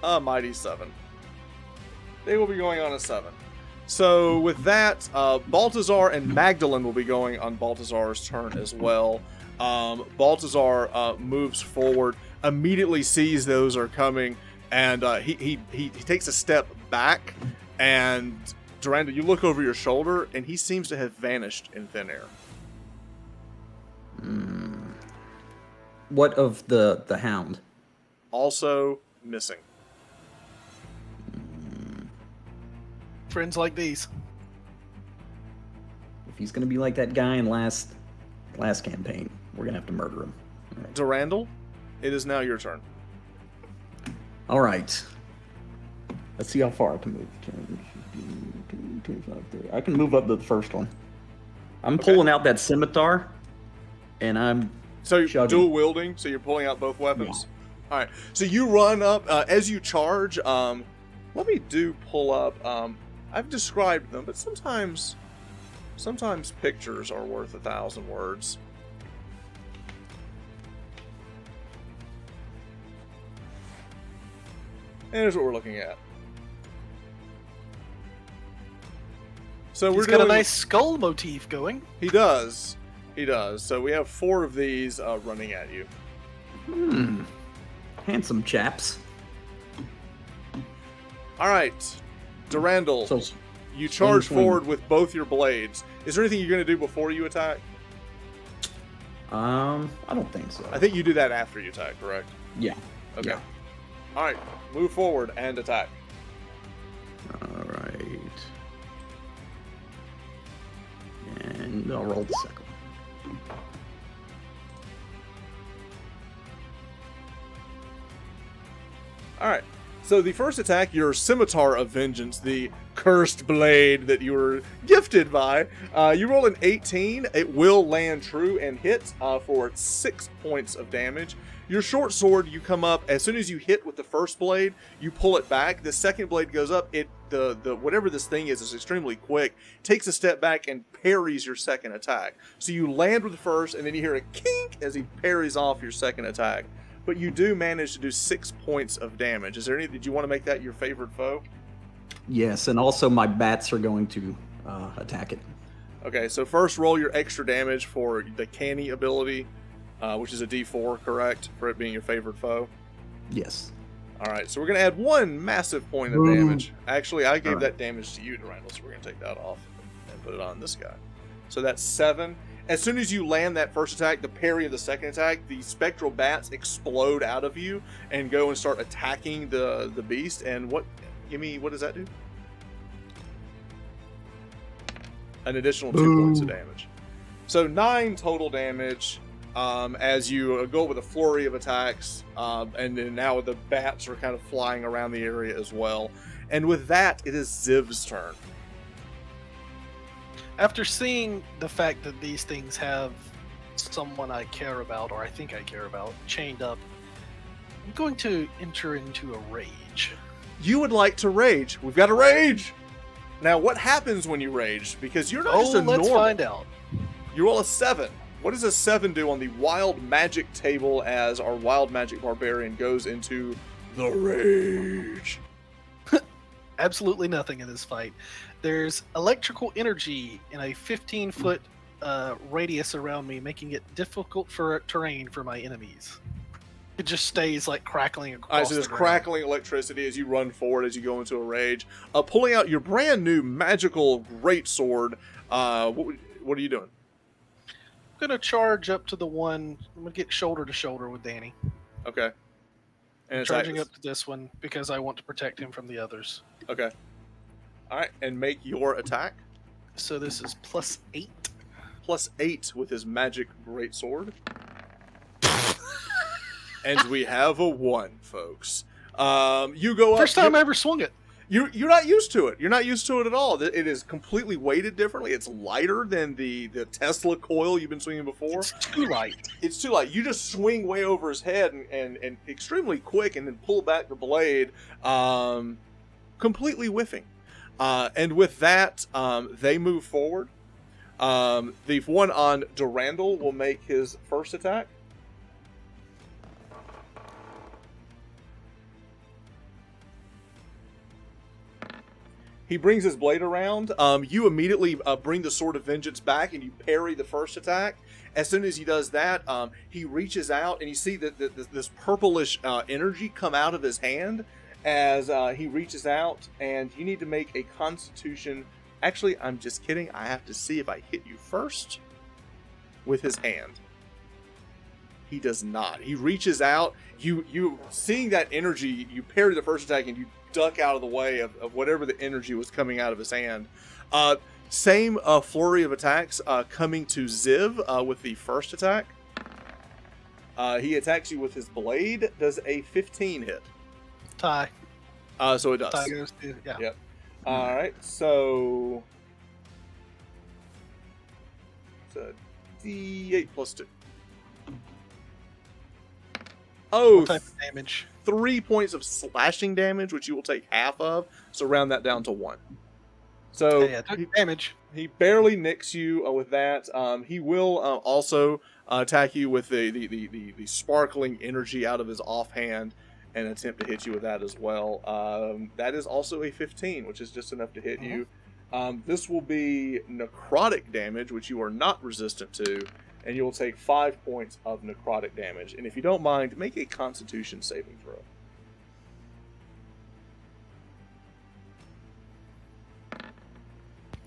S1: A mighty 7. They will be going on a 7. So with that, Balthazar and Magdalene will be going on Balthazar's turn as well. Balthazar moves forward, immediately sees those are coming, and he takes a step back. And Durandal, you look over your shoulder, and he seems to have vanished in thin air.
S2: What of the hound?
S1: Also missing.
S3: Friends like these.
S2: If he's gonna be like that guy in last campaign, we're gonna have to murder him. All right.
S1: Durandal, it is now your turn.
S2: All right. Let's see how far I can move. 10, 15, 20, 25, 30. I can move up to the first one. I'm pulling out that scimitar, and I'm
S1: So
S2: chugging.
S1: dual wielding, so you're pulling out both weapons? Yeah. All right. So you run up, as you charge, let me pull up, I've described them, but sometimes pictures are worth 1,000 words. And here's what we're looking at. So
S3: He's got a nice skull motif going.
S1: He does. So we have 4 of these running at you.
S2: Handsome chaps.
S1: All right, Durandal,
S2: So,
S1: you charge
S2: swing.
S1: forward with both your blades. Is there anything you're going to do before you attack?
S2: I don't think so.
S1: I think you do that after you attack, correct?
S2: Yeah.
S1: Okay.
S2: Yeah.
S1: All right, move forward and attack.
S2: All right. And I'll roll the second one.
S1: All right. So the first attack, your Scimitar of Vengeance, the cursed blade that you were gifted by, you roll an 18. It will land true and hit for 6 points of damage. Your short sword, you come up, as soon as you hit with the first blade, you pull it back. The second blade goes up. The whatever this thing is extremely quick, takes a step back and parries your second attack. So you land with the first, and then you hear a kink as he parries off your second attack. But you do manage to do 6 points of damage. Is there any? Did you want to make that your favorite foe?
S2: Yes, and also my bats are going to attack it.
S1: Okay, so first roll your extra damage for the canny ability, which is a D4, correct? For it being your favorite foe.
S2: Yes.
S1: All right, so we're going to add 1 massive point of damage. Actually, I gave
S2: All right.
S1: that damage to you, Durandal, so we're going to take that off and put it on this guy. So that's 7. As soon as you land that first attack, the parry of the second attack, the spectral bats explode out of you and go and start attacking the beast. And what does that do? An additional 2 points of damage. So 9 total damage as you go with a flurry of attacks. And then now the bats are kind of flying around the area as well. And with that, it is Xiv's turn.
S3: After seeing the fact that these things have someone I care about, or I think I care about, chained up, I'm going to enter into a rage.
S1: You would like to rage. We've got to rage! Now, what happens when you rage? Because you're not just a
S3: let's
S1: normal.
S3: find out.
S1: You roll a 7. What does a 7 do on the wild magic table as our wild magic barbarian goes into the rage?
S3: Absolutely nothing in this fight. There's electrical energy in a 15-foot radius around me, making it difficult for terrain for my enemies. It just stays like crackling across
S1: All right, so there's
S3: the ground.
S1: crackling electricity as you run forward, as you go into a rage. Pulling out your brand new magical greatsword. What are you doing?
S3: I'm going to charge up to the one. I'm going to get shoulder to shoulder with Danny.
S1: Okay. And it's
S3: Charging up to this one because I want to protect him from the others.
S1: Okay. All right, and make your attack.
S3: So this is +8.
S1: +8 with his magic greatsword. And we have a 1, folks. You go up.
S3: First time I ever swung it.
S1: You're not used to it. You're not used to it at all. It is completely weighted differently. It's lighter than the Tesla coil you've been swinging before.
S3: It's too light.
S1: It's too light. You just swing way over his head and extremely quick, and then pull back the blade, completely whiffing. And with that, they move forward. The one on Durandal will make his first attack. He brings his blade around. You immediately bring the Sword of Vengeance back, and you parry the first attack. As soon as he does that, he reaches out, and you see that this purplish energy come out of his hand as he reaches out, and you need to make a Constitution. Actually, I'm just kidding. I have to see if I hit you first with his hand. He does not. He reaches out. You seeing that energy, you parry the first attack, and you duck out of the way of whatever the energy was coming out of his hand. Same flurry of attacks coming to Xiv with the first attack. He attacks you with his blade. Does a 15 hit?
S3: Tie.
S1: So it does.
S3: Tie goes to, yeah.
S1: Yep. All right. So it's a D8 plus 2. Oh,
S3: What type of damage?
S1: 3 points of slashing damage, which you will take half of. So round that down to 1. So
S3: Yeah, damage.
S1: he barely nicks you with that. He will also attack you with the sparkling energy out of his offhand and attempt to hit you with that as well. That is also a 15, which is just enough to hit you. This will be necrotic damage, which you are not resistant to, and you will take 5 points of necrotic damage. And if you don't mind, make a Constitution saving throw.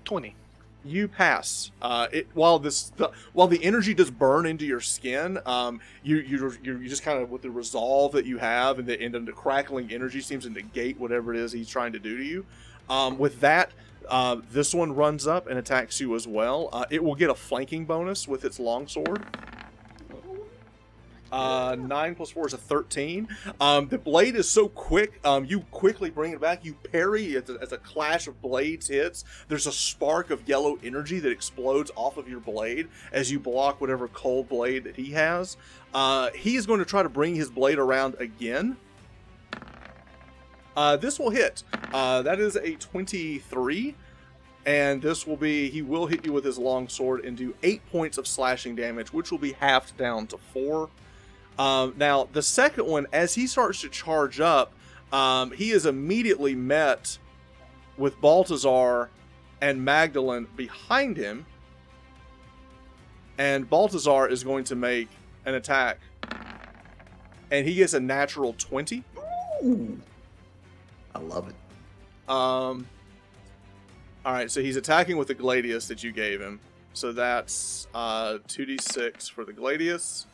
S3: 20.
S1: You pass. While the energy does burn into your skin, you just kind of, with the resolve that you have, and the crackling energy seems to negate whatever it is he's trying to do to you. With that, this one runs up and attacks you as well. It will get a flanking bonus with its longsword. 9 plus 4 is a 13. The blade is so quick, you quickly bring it back. You parry as a clash of blades hits. There's a spark of yellow energy that explodes off of your blade as you block whatever cold blade that he has. He is going to try to bring his blade around again. This will hit. That is a 23. And this will be, he will hit you with his longsword and do 8 points of slashing damage, which will be halved down to 4. Now, the second one, as he starts to charge up, he is immediately met with Balthazar and Magdalene behind him. And Balthazar is going to make an attack. And he gets a natural 20.
S2: Ooh. I love it.
S1: Alright, so he's attacking with the Gladius that you gave him. So that's 2d6 for the Gladius.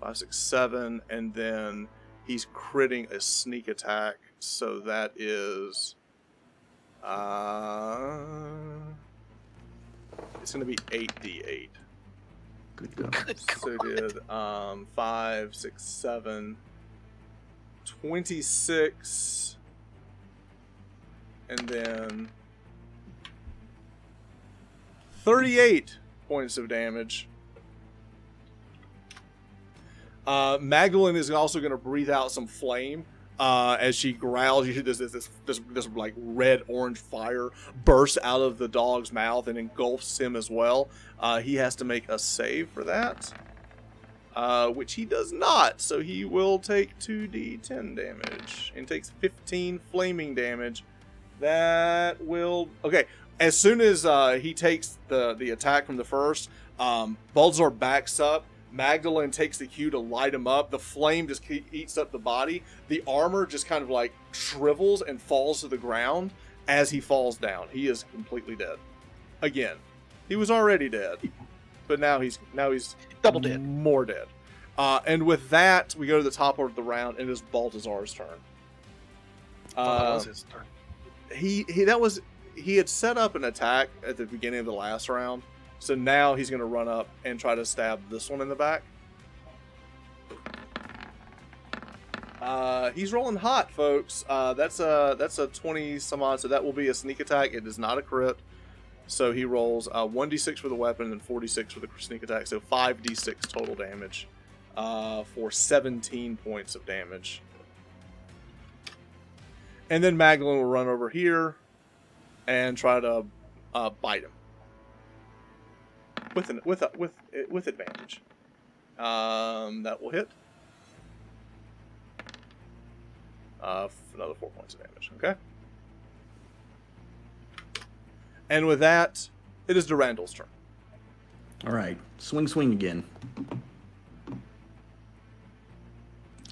S1: 5, 6, 7, and then he's critting a sneak attack, so that is it's going to be 8d8.
S2: Good go.
S1: So did 5, 6, 7, 26, and then 38 points of damage. Magdalene is also going to breathe out some flame as she growls. You hear this like red-orange fire burst out of the dog's mouth and engulfs him as well. He has to make a save for that, which he does not. So he will take 2d10 damage and takes 15 flaming damage. That will... Okay, as soon as he takes the attack from the first, Balthazar backs up. Magdalene takes the cue to light him up. The flame just eats up the body. The armor just kind of like shrivels and falls to the ground as he falls down. He is completely dead. Again, he was already dead, but now he's
S3: Double dead.
S1: more dead. And with that, we go to the top of the round, and it is Balthazar's turn.
S3: That was his turn.
S1: He had set up an attack at the beginning of the last round. So now he's going to run up and try to stab this one in the back. He's rolling hot, folks. That's a 20 some odd, so that will be a sneak attack. It is not a crit. So he rolls 1d6 for the weapon and 46 for the sneak attack. So 5d6 total damage for 17 points of damage. And then Magdalene will run over here and try to bite him. With advantage. That will hit. Another 4 points of damage. Okay. And with that, it is Durandal's turn.
S2: All right, swing again.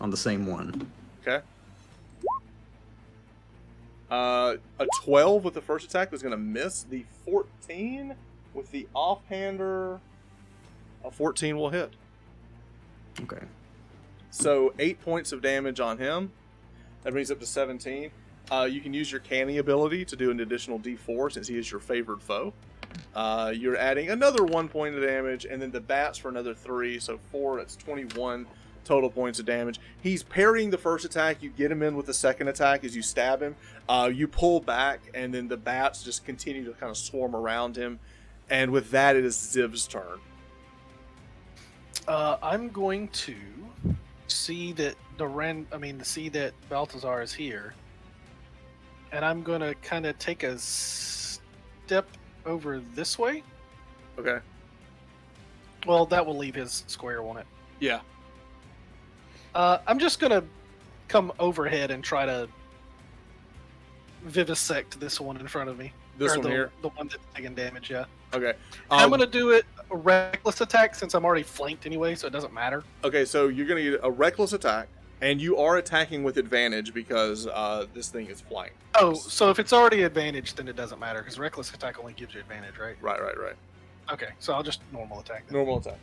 S2: On the same one.
S1: Okay. A 12 with the first attack was going to miss. The 14 with the offhander, a 14 will hit.
S2: Okay.
S1: So 8 points of damage on him. That brings up to 17. You can use your canny ability to do an additional d4 since he is your favored foe. You're adding another 1 point of damage, and then the bats for another 3, so 4, that's 21 total points of damage. He's parrying the first attack. You get him in with the second attack as you stab him. You pull back, and then the bats just continue to kind of swarm around him. And with that, it is Xiv's turn.
S3: I'm going to see that see that Balthazar is here, and I'm going to kind of take a step over this way.
S1: Okay.
S3: Well, that will leave his square, won't it?
S1: Yeah.
S3: I'm just going to come overhead and try to vivisect this one in front of me.
S1: This
S3: Or
S1: one here?
S3: The one that's taking damage, yeah.
S1: Okay.
S3: I'm going to do it a reckless attack since I'm already flanked anyway, so it doesn't matter.
S1: Okay, so you're going to get a reckless attack, and you are attacking with advantage because this thing is flanked.
S3: Oh, so if it's already advantage, then it doesn't matter, because reckless attack only gives you advantage, right?
S1: Right.
S3: Okay, so I'll just normal attack then.
S1: Normal attack.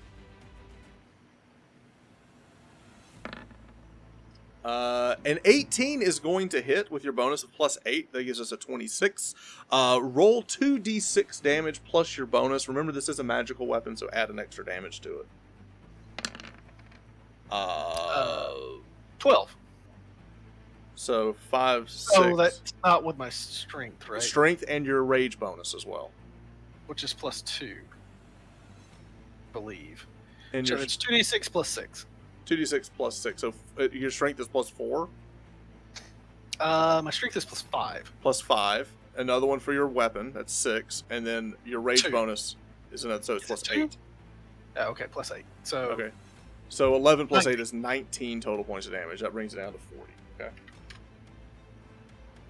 S1: An 18 is going to hit with your bonus of +8. That gives us a 26. Roll 2d6 damage plus your bonus. Remember, this is a magical weapon, so add an extra damage to it.
S3: 12.
S1: So 5, 6.
S3: Oh, that's not with my strength, right?
S1: Strength and your rage bonus as well.
S3: Which is +2, I believe.
S1: And
S3: So
S1: your
S3: it's 2d6 plus 6.
S1: 2d6 plus 6. So your strength is +4.
S3: My strength is +5.
S1: +5. Another one for your weapon. That's 6. And then your rage
S3: 2.
S1: bonus is another, so it's
S3: Is it
S1: +8.
S3: Oh, okay, +8. So
S1: Okay. So 11 plus 8
S3: 19.
S1: is 19 total points of damage. That brings it down to 40.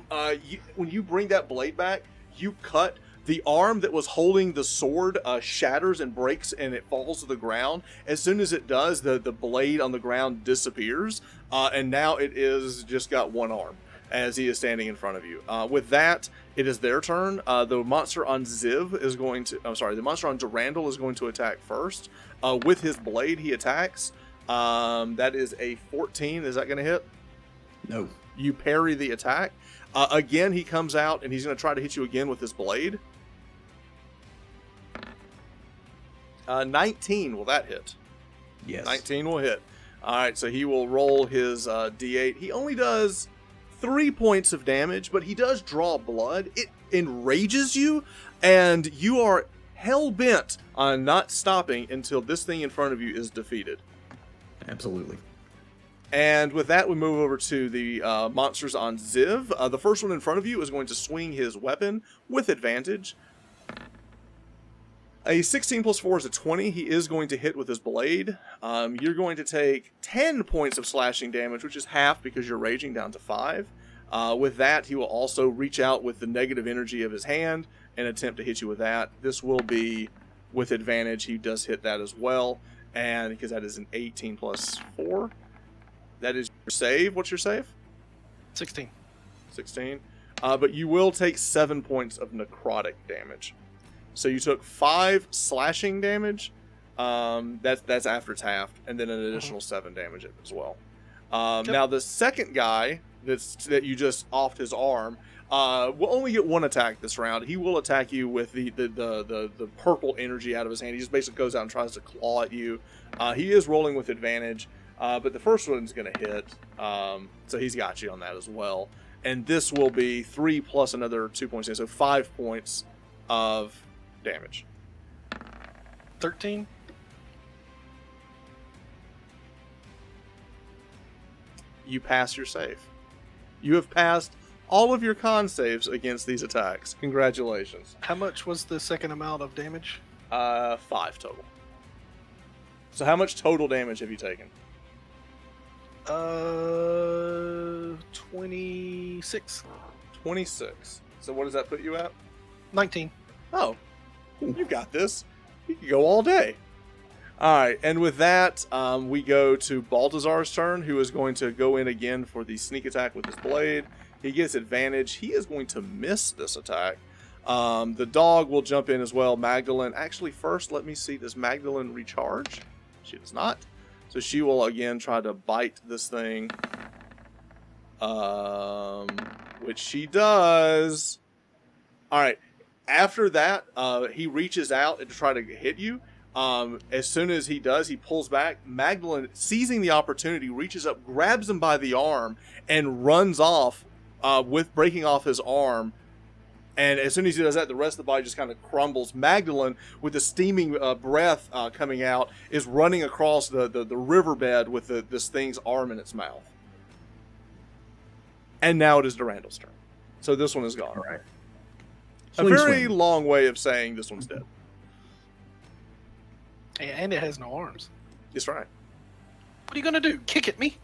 S1: Okay. When you bring that blade back, you cut the arm that was holding the sword, shatters and breaks, and it falls to the ground. As soon as it does, the blade on the ground disappears, and now it is just got one arm as he is standing in front of you. With that, it is their turn. The monster on Xiv is going to... I'm sorry, the monster on Durandal is going to attack first. With his blade, he attacks. That is a 14. Is that going to hit?
S2: No.
S1: You parry the attack. Again, he comes out, and he's going to try to hit you again with his blade. 19, will that hit?
S2: Yes.
S1: 19 will hit. Alright, so he will roll his d8. He only does 3 points of damage, but he does draw blood. It enrages you, and you are hell-bent on not stopping until this thing in front of you is defeated.
S2: Absolutely.
S1: And with that, we move over to the monsters on Xiv. The first one in front of you is going to swing his weapon with advantage. A 16 plus 4 is a 20. He is going to hit with his blade. You're going to take 10 points of slashing damage, which is half because you're raging, down to 5. With that, he will also reach out with the negative energy of his hand and attempt to hit you with that. This will be with advantage. He does hit that as well. And because that is an 18 plus 4. That is your save. What's your save?
S3: 16.
S1: 16. But you will take 7 points of necrotic damage. So you took 5 slashing damage. That's after it's halved, and then an additional 7 damage as well.
S3: Yep.
S1: Now the second guy that you just offed his arm will only get 1 attack this round. He will attack you with the purple energy out of his hand. He just basically goes out and tries to claw at you. He is rolling with advantage, but the first one's going to hit. So he's got you on that as well. And this will be 3 plus another 2 points, so 5 points of damage.
S3: 13.
S1: You pass your save. You have passed all of your con saves against these attacks. Congratulations.
S3: How much was the second amount of damage?
S1: 5 total. So how much total damage have you taken?
S3: 26.
S1: 26. So what does that put you at?
S3: 19.
S1: Oh, you got this. You can go all day. All right, and with that, we go to Balthazar's turn, who is going to go in again for the sneak attack with his blade. He gets advantage. He is going to miss this attack. The dog will jump in as well. Magdalene, actually, first, let me see. Does Magdalene recharge? She does not. So she will again try to bite this thing, which she does. All right. After that, he reaches out to try to hit you. As soon as he does, he pulls back. Magdalene, seizing the opportunity, reaches up, grabs him by the arm, and runs off with breaking off his arm. And as soon as he does that, the rest of the body just kind of crumbles. Magdalene, with the steaming breath coming out, is running across the riverbed with this thing's arm in its mouth. And now it is Durandal's turn. So this one is gone.
S2: All right.
S1: A very long way of saying this one's dead.
S3: And it has no arms.
S1: That's right.
S3: What are you going to do? Kick at me?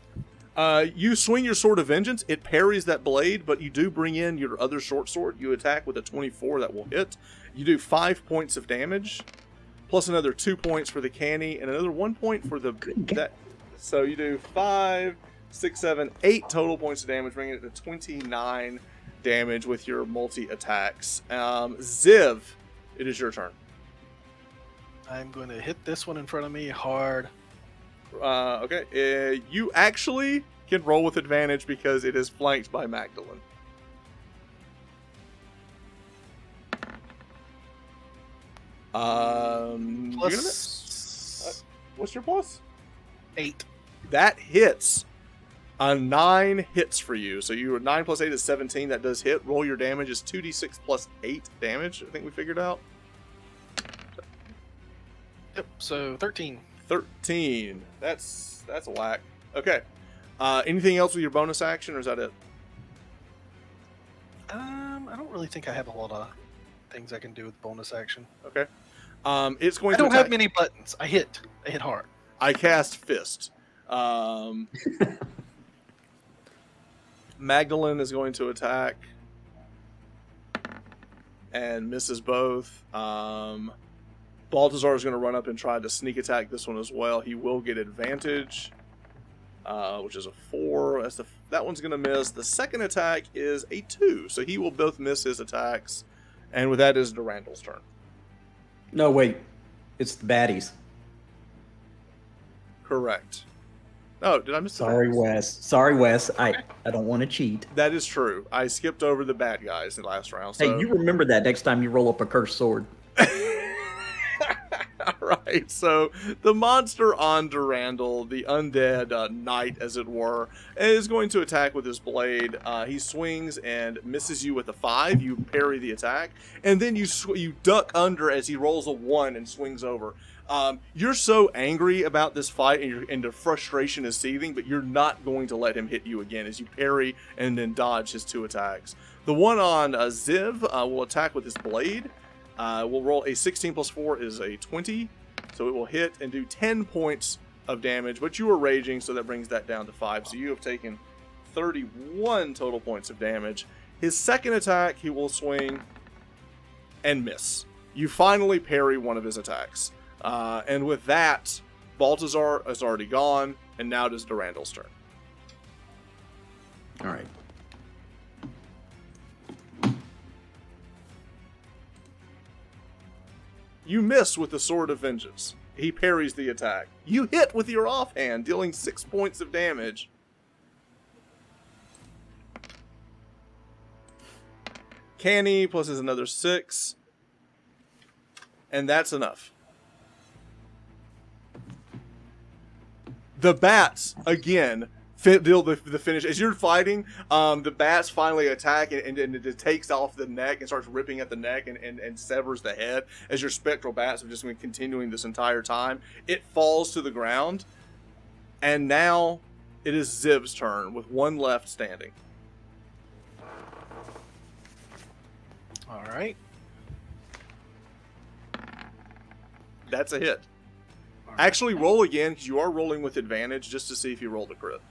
S1: You swing your Sword of Vengeance. It parries that blade, but you do bring in your other short sword. You attack with a 24 that will hit. You do 5 points of damage, plus another 2 points for the canny, and another 1 point for the... So you do 5, 6, 7, 8 total points of damage, bringing it to 29 damage with your multi-attacks. Xiv, it is your turn.
S3: I'm going to hit this one in front of me hard.
S1: Okay. You actually can roll with advantage because it is flanked by Magdalene.
S3: Plus...
S1: What's your plus?
S3: 8.
S1: That hits. 9 hits for you. So you were 9 plus 8 is 17. That does hit. Roll your damage is 2d6 plus 8 damage. I think we figured out.
S3: Yep. So 13.
S1: 13. That's a whack. Okay. Anything else with your bonus action, or is that it?
S3: I don't really think I have a lot of things I can do with bonus action.
S1: Okay. It's going
S3: I
S1: to
S3: don't
S1: attack.
S3: have many buttons. I hit hard.
S1: I cast Fist. Magdalene is going to attack and misses both. Balthazar is going to run up and try to sneak attack this one as well. He will get advantage, which is a 4. That one's going to miss. The second attack is a 2, so he will both miss his attacks. And with that is Durandal's turn.
S2: No, wait. It's the baddies.
S1: Correct. Oh, did I miss the
S2: Sorry,
S1: baddies?
S2: Wes. Sorry, Wes. I don't want to cheat.
S1: That is true. I skipped over the bad guys in the last round. So.
S2: Hey, you remember that next time you roll up a cursed sword.
S1: Alright, so the monster on Durandal, the undead knight, as it were, is going to attack with his blade. He swings and misses you with a 5. You parry the attack, and then you duck under as he rolls a 1 and swings over. You're so angry about this fight, and the frustration is seething, but you're not going to let him hit you again as you parry and then dodge his 2 attacks. The one on Xiv will attack with his blade. We'll roll a 16 plus 4 is a 20, so it will hit and do 10 points of damage, but you are raging, so that brings that down to 5. So you have taken 31 total points of damage. His second attack, he will swing and miss. You finally parry one of his attacks. And with that, Balthazar is already gone, and now it is Durandal's turn.
S2: All right.
S1: You miss with the Sword of Vengeance. He parries the attack. You hit with your offhand, dealing 6 points of damage. Canny plus is another 6. And that's enough. The bats, again, deal the finish. As you're fighting, the bats finally attack, and it takes off the neck and starts ripping at the neck and severs the head. As your spectral bats have just been continuing this entire time, it falls to the ground, and now it is Xiv's turn with one left standing.
S3: All right.
S1: That's a hit. Actually, roll again, because you are rolling with advantage, just to see if you rolled a crit.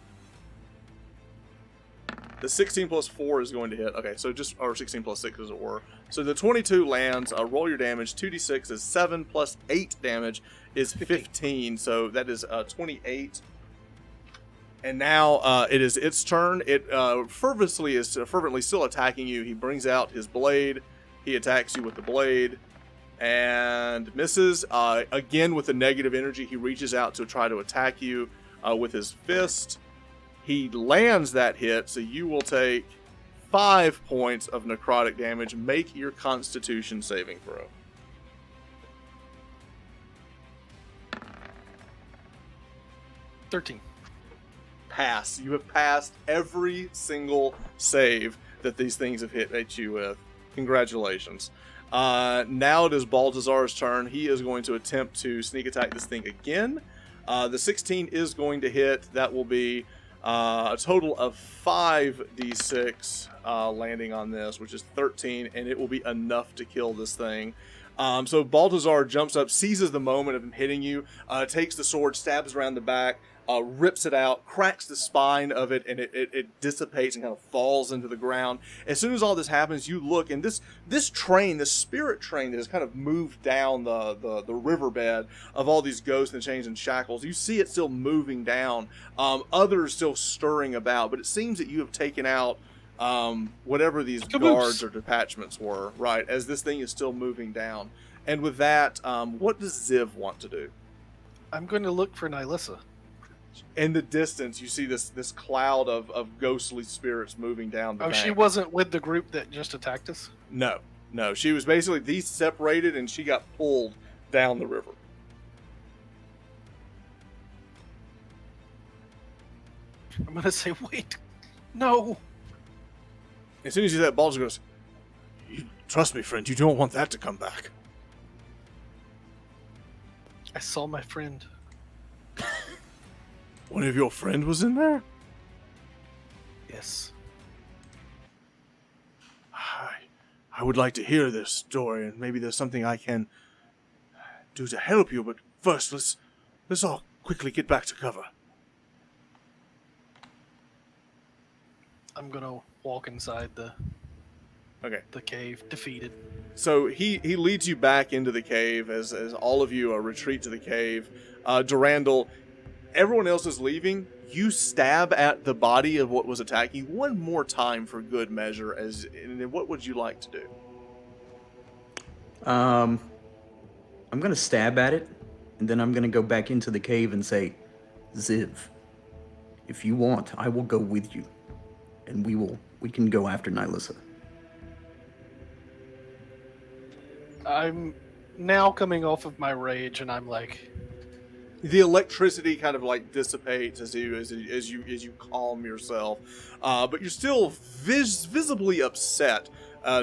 S1: The 16 plus 4 is going to hit. Okay, so or 16 plus 6 as it were. So the 22 lands. Roll your damage. 2d6 is 7 plus 8 damage is 15. So that is 28. And now it is its turn. It fervently still attacking you. He brings out his blade. He attacks you with the blade and misses. Again with the negative energy, he reaches out to try to attack you with his fist. He lands that hit, so you will take 5 points of necrotic damage. Make your Constitution saving throw.
S3: $13.
S1: Pass. You have passed every single save that these things have hit you with. Congratulations. Now it is Balthazar's turn. He is going to attempt to sneak attack this thing again. The 16 is going to hit. That will be a total of 5d6 landing on this, which is 13, and it will be enough to kill this thing. So Balthazar jumps up, seizes the moment of him hitting you, takes the sword, stabs around the back, rips it out, cracks the spine of it, and it dissipates and kind of falls into the ground. As soon as all this happens, you look, and this spirit train that has kind of moved down the riverbed of all these ghosts and chains and shackles, you see it still moving down. Others still stirring about, but it seems that you have taken out whatever these guards or detachments were, right, as this thing is still moving down. And with that, what does Xiv want to do?
S3: I'm going to look for Nylissa.
S1: In the distance, you see this cloud of ghostly spirits moving down the bank.
S3: She wasn't with the group that just attacked us?
S1: No. She was basically, these separated, and she got pulled down the river.
S3: I'm going to say, wait, no.
S1: As soon as you see that, Balthazar goes, trust me, friend, you don't want that to come back.
S3: I saw my friend.
S1: One of your friend was in there?
S3: Yes.
S1: I would like to hear this story, and maybe there's something I can do to help you, but first, let's all quickly get back to cover.
S3: I'm gonna walk inside the cave, defeated.
S1: So he leads you back into the cave as all of you retreat to the cave. Durandal, everyone else is leaving. You stab at the body of what was attacking you one more time for good measure. And what would you like to do?
S2: I'm gonna stab at it, and then I'm gonna go back into the cave and say, Xiv, if you want, I will go with you, and we can go after Nylissa.
S3: I'm now coming off of my rage, and I'm like,
S1: the electricity kind of like dissipates as you calm yourself, but you're still visibly upset,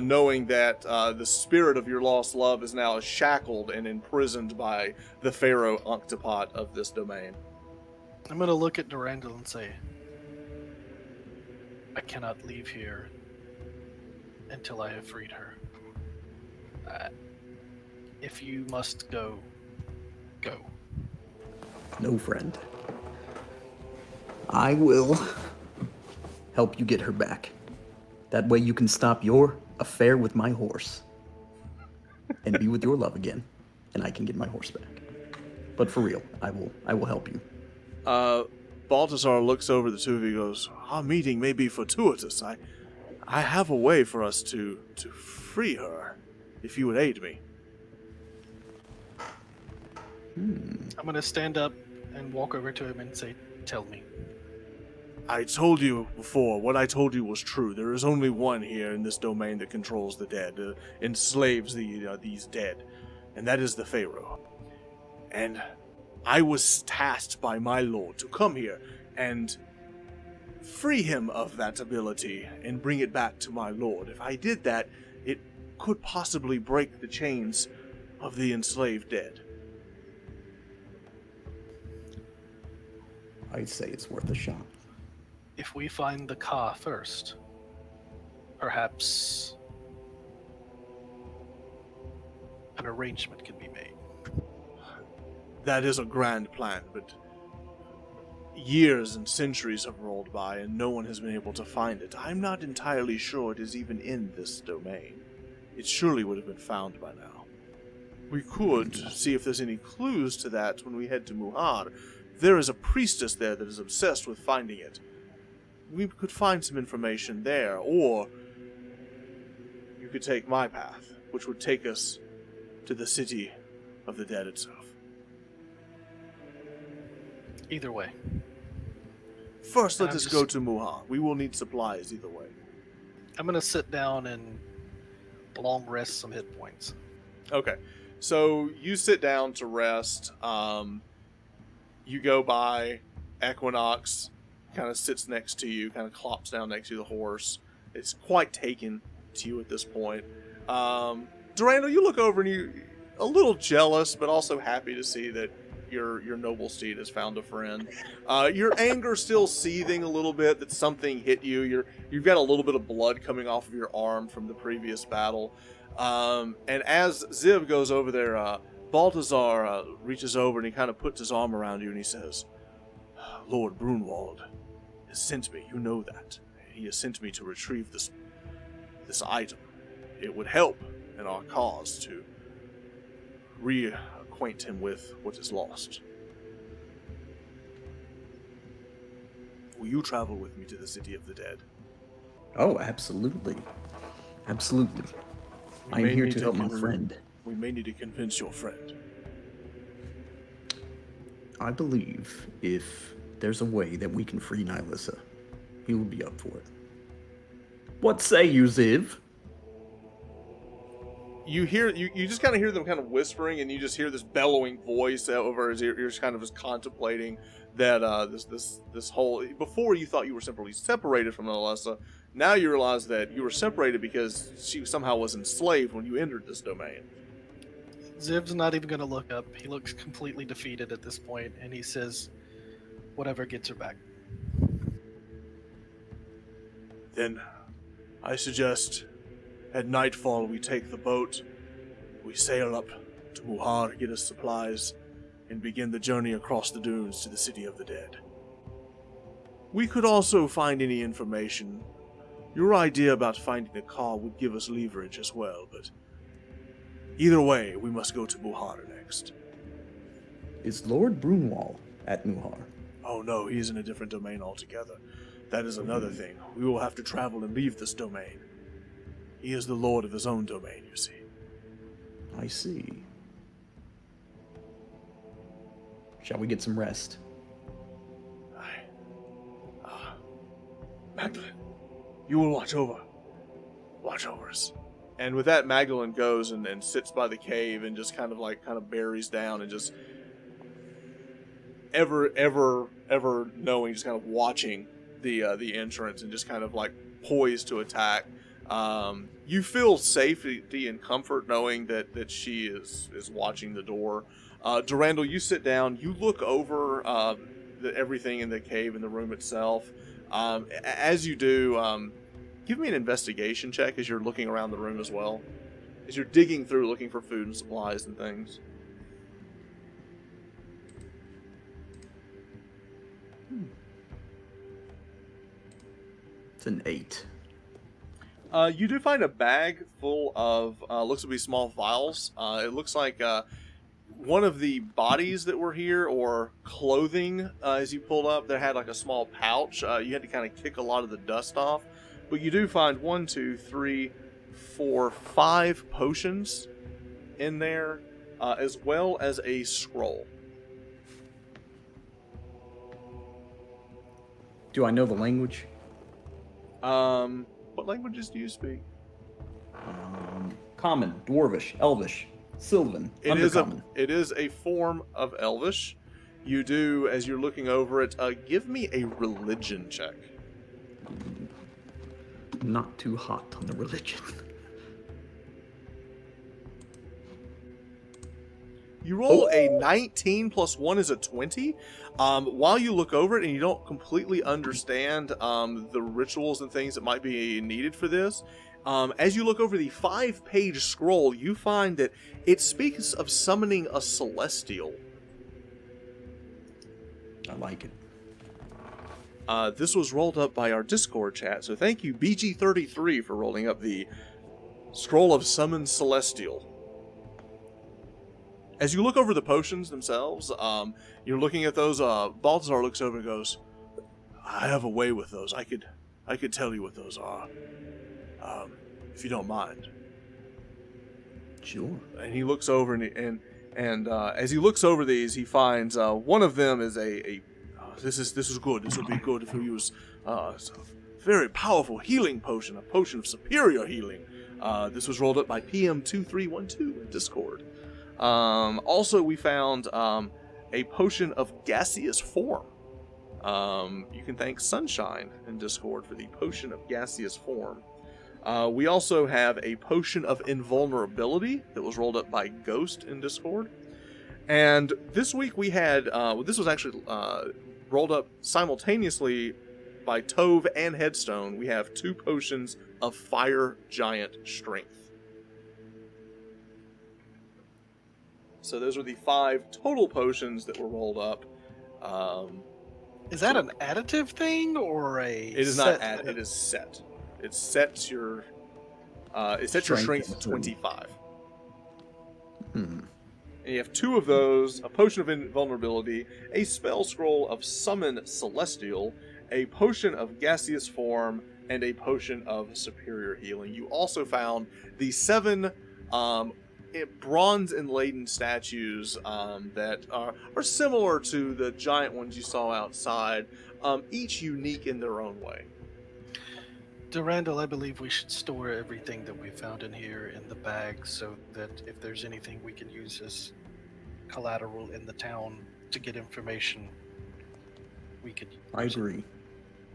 S1: knowing that the spirit of your lost love is now shackled and imprisoned by the pharaoh octopod of this domain.
S3: I'm gonna look at Durandal and say, I cannot leave here until I have freed her. If you must go, go.
S2: No, friend. I will help you get her back. That way you can stop your affair with my horse and be with your love again, and I can get my horse back. But for real, I will help you.
S1: Balthazar looks over the two of you and goes, our meeting may be fortuitous. I have a way for us to free her, if you would aid me.
S3: I'm going to stand up and walk over to him and say, tell me.
S1: I told you before, what I told you was true. There is only one here in this domain that controls the dead, enslaves these dead, and that is the Pharaoh. And I was tasked by my lord to come here and free him of that ability and bring it back to my lord. If I did that, it could possibly break the chains of the enslaved dead.
S2: I'd say it's worth a shot.
S3: If we find the Ka first, perhaps an arrangement can be made.
S1: That is a grand plan, but years and centuries have rolled by and no one has been able to find it. I'm not entirely sure it is even in this domain. It surely would have been found by now. We could see if there's any clues to that when we head to Muhar. There is a priestess there that is obsessed with finding it. We could find some information there, or you could take my path, which would take us to the city of the dead itself.
S3: Either way.
S1: First, let
S3: I'm
S1: us
S3: just-
S1: go to Muhar. We will need supplies either way.
S3: I'm gonna sit down and long rest some hit points.
S1: Okay, so you sit down to rest. You go by. Equinox kind of sits next to you, kind of clops down next to the horse. It's quite taken to you at this point. Durandal, you look over and you a little jealous, but also happy to see that your noble steed has found a friend. Your anger still seething a little bit that something hit you. You've got a little bit of blood coming off of your arm from the previous battle. And as Xiv goes over there, Balthazar reaches over and he kind of puts his arm around you and he says, Lord Brunwald has sent me, you know that. He has sent me to retrieve this item. It would help in our cause to reacquaint him with what is lost. Will you travel with me to the city of the dead?
S2: Oh, absolutely. Absolutely. I am here to help my friend.
S1: We may need to convince your friend.
S2: I believe if there's a way that we can free Nihilissa, he will be up for it. What say you, Xiv?
S1: You just kind of hear them kind of whispering, and you just hear this bellowing voice over his ear. You're just kind of just contemplating that this whole. Before you thought you were simply separated from Nihilissa, now you realize that you were separated because she somehow was enslaved when you entered this domain.
S3: Ziv's not even gonna look up. He looks completely defeated at this point, and he says, "Whatever gets her back."
S1: Then, I suggest, at nightfall we take the boat, we sail up to Muhar, get us supplies, and begin the journey across the dunes to the city of the dead. We could also find any information. Your idea about finding a car would give us leverage as well, but either way, we must go to Muhar next.
S2: Is Lord Brunwald at Muhar?
S1: Oh no, he is in a different domain altogether. That is another thing. We will have to travel and leave this domain. He is the lord of his own domain, you see.
S2: I see. Shall we get some rest?
S1: Magdalene, you will watch over us. And with that, Magdalene goes and sits by the cave and just kind of buries down and just ever knowing, just kind of watching the entrance and just kind of like poised to attack. You feel safety and comfort knowing that she is watching the door. Durandal, you sit down, you look over everything in the cave and the room itself. As you do, give me an investigation check as you're looking around the room as well. As you're digging through looking for food and supplies and things.
S2: It's an 8.
S1: You do find a bag full of, looks to be small vials. It looks like one of the bodies that were here, or clothing, as you pulled up, that had like a small pouch. You had to kind of kick a lot of the dust off. But you do find 1, 2, 3, 4, 5 potions in there, as well as a scroll.
S2: Do I know the language?
S1: What languages do you speak?
S2: Common, Dwarvish, Elvish, Sylvan, Undercommon.
S1: It is a form of Elvish. You do, as you're looking over it, give me a religion check.
S2: Not too hot on the religion.
S1: You roll a 19 plus 1 is a 20. While you look over it and you don't completely understand the rituals and things that might be needed for this, as you look over the 5-page scroll, you find that it speaks of summoning a celestial.
S2: I like it.
S1: This was rolled up by our Discord chat, so thank you, BG33, for rolling up the Scroll of Summon Celestial. As you look over the potions themselves, you're looking at those. Balthazar looks over and goes, "I have a way with those. I could tell you what those are, if you don't mind."
S2: Sure.
S1: And he looks over and as he looks over these, he finds one of them is this is good. This will be good if you use it's a very powerful healing potion, a potion of superior healing. This was rolled up by PM2312 in Discord. Also, we found a potion of gaseous form. You can thank Sunshine in Discord for the potion of gaseous form. We also have a potion of invulnerability that was rolled up by Ghost in Discord. And this week we had, this was actually rolled up simultaneously by Tove and Headstone. We have 2 potions of Fire Giant Strength. So those are the 5 total potions that were rolled up.
S3: Is that an additive thing or a?
S1: It is not add. It is set. It sets your strength to 25. And you have 2 of those: a potion of invulnerability, a spell scroll of summon celestial, a potion of gaseous form, and a potion of superior healing. You also found the 7 bronze inladen statues that are similar to the giant ones you saw outside, each unique in their own way.
S3: Durandal, I believe we should store everything that we found in here in the bag so that if there's anything we can use as collateral in the town to get information, we could use
S2: I agree.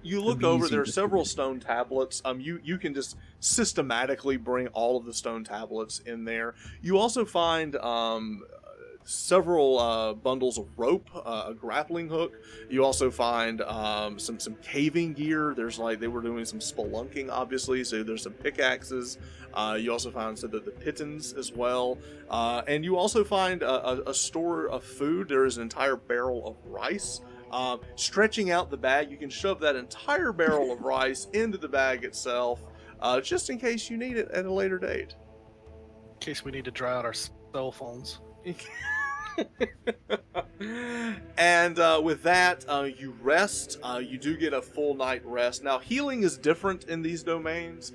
S1: You look over, there are several stone tablets. You can just systematically bring all of the stone tablets in there. You also find several bundles of rope, a grappling hook. You also find some caving gear. There's they were doing some spelunking, obviously, so there's some pickaxes. You also find the pitons as well. And you also find a store of food. There is an entire barrel of rice. Stretching out the bag, you can shove that entire barrel of rice into the bag itself, just in case you need it at a later date.
S3: In case we need to dry out our cell phones.
S1: And with that, you rest. You do get a full night rest. Now, healing is different in these domains.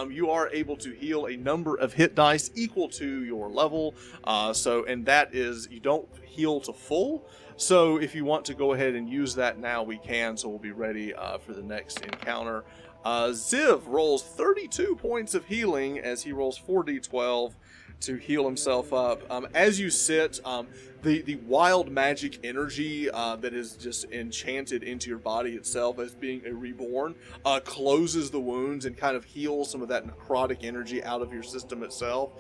S1: You are able to heal a number of hit dice equal to your level. And that is, you don't heal to full. So if you want to go ahead and use that now, we can. So we'll be ready for the next encounter. Xiv rolls 32 points of healing as he rolls 4d12 to heal himself up. As you sit, the wild magic energy that is just enchanted into your body itself as being a reborn closes the wounds and kind of heals some of that necrotic energy out of your system itself.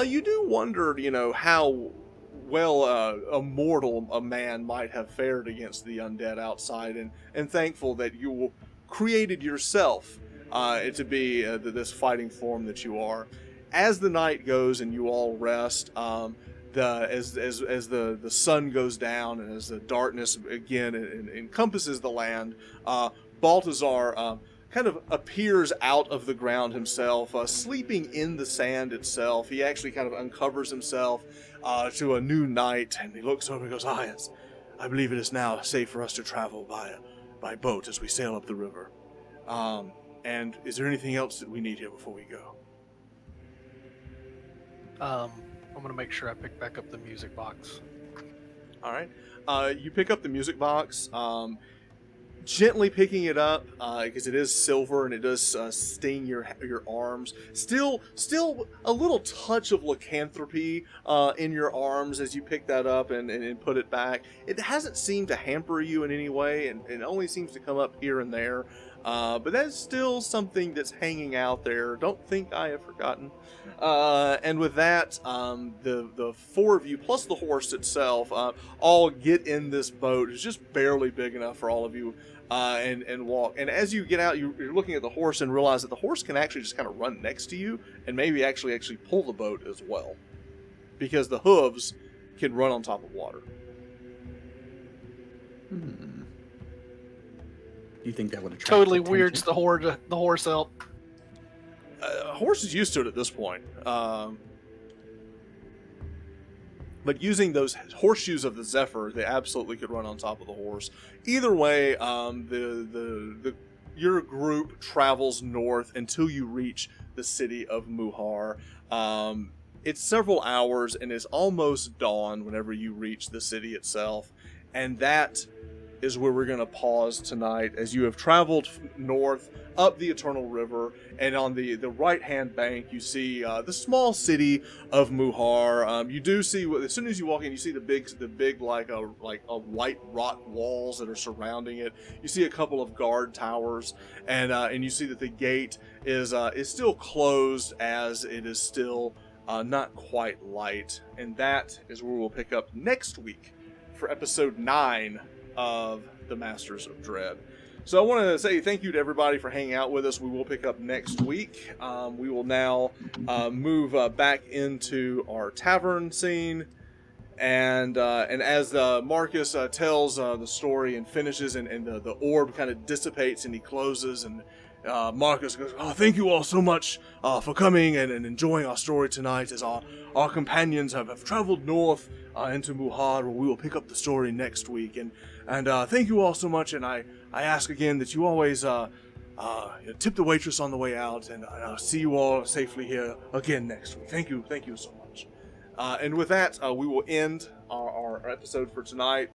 S1: You do wonder, how well a mortal a man might have fared against the undead outside, and thankful that you created yourself to be this fighting form that you are. As the night goes and you all rest, as the sun goes down and as the darkness again encompasses the land, Balthazar kind of appears out of the ground himself, sleeping in the sand itself. He actually kind of uncovers himself to a new night, and he looks over and goes, yes, I believe it is now safe for us to travel by boat as we sail up the river. And is there anything else that we need here before we go?
S3: I'm going to make sure I pick back up the music box.
S1: All right. You pick up the music box, gently picking it up because it is silver and it does sting your arms. Still a little touch of lycanthropy in your arms as you pick that up and put it back. It hasn't seemed to hamper you in any way, and it only seems to come up here and there. But that's still something that's hanging out there. Don't think I have forgotten. And with that, the 4 of you, plus the horse itself, all get in this boat. It's just barely big enough for all of you, and walk. And as you get out, you're looking at the horse and realize that the horse can actually just kind of run next to you and maybe actually pull the boat as well, because the hooves can run on top of water.
S2: Do you think that would attract
S3: Totally
S2: attention?
S3: weirds the horse out.
S1: Horse is used to it at this point. But using those horseshoes of the Zephyr, they absolutely could run on top of the horse. Either way, your group travels north until you reach the city of Muhar. It's several hours and it's almost dawn whenever you reach the city itself. And that is where we're going to pause tonight as you have traveled north up the Eternal River, and on the right-hand bank you see the small city of Muhar. You do see, as soon as you walk in, you see the big like a white rock walls that are surrounding it. You see a couple of guard towers, and you see that the gate is still closed as it is still not quite light. And that is where we'll pick up next week for episode 9 of the Masters of Dread. So I want to say thank you to everybody for hanging out with us. We will pick up next week. We will now move back into our tavern scene, and as Marcus tells the story and finishes, and the orb kind of dissipates and he closes, and Marcus goes, "Oh, thank you all so much for coming and enjoying our story tonight, as our companions have traveled north into Muhar, where we will pick up the story next week. And thank you all so much, and I ask again that you always tip the waitress on the way out, and I'll see you all safely here again next week. Thank you so much." And with that, we will end our episode for tonight.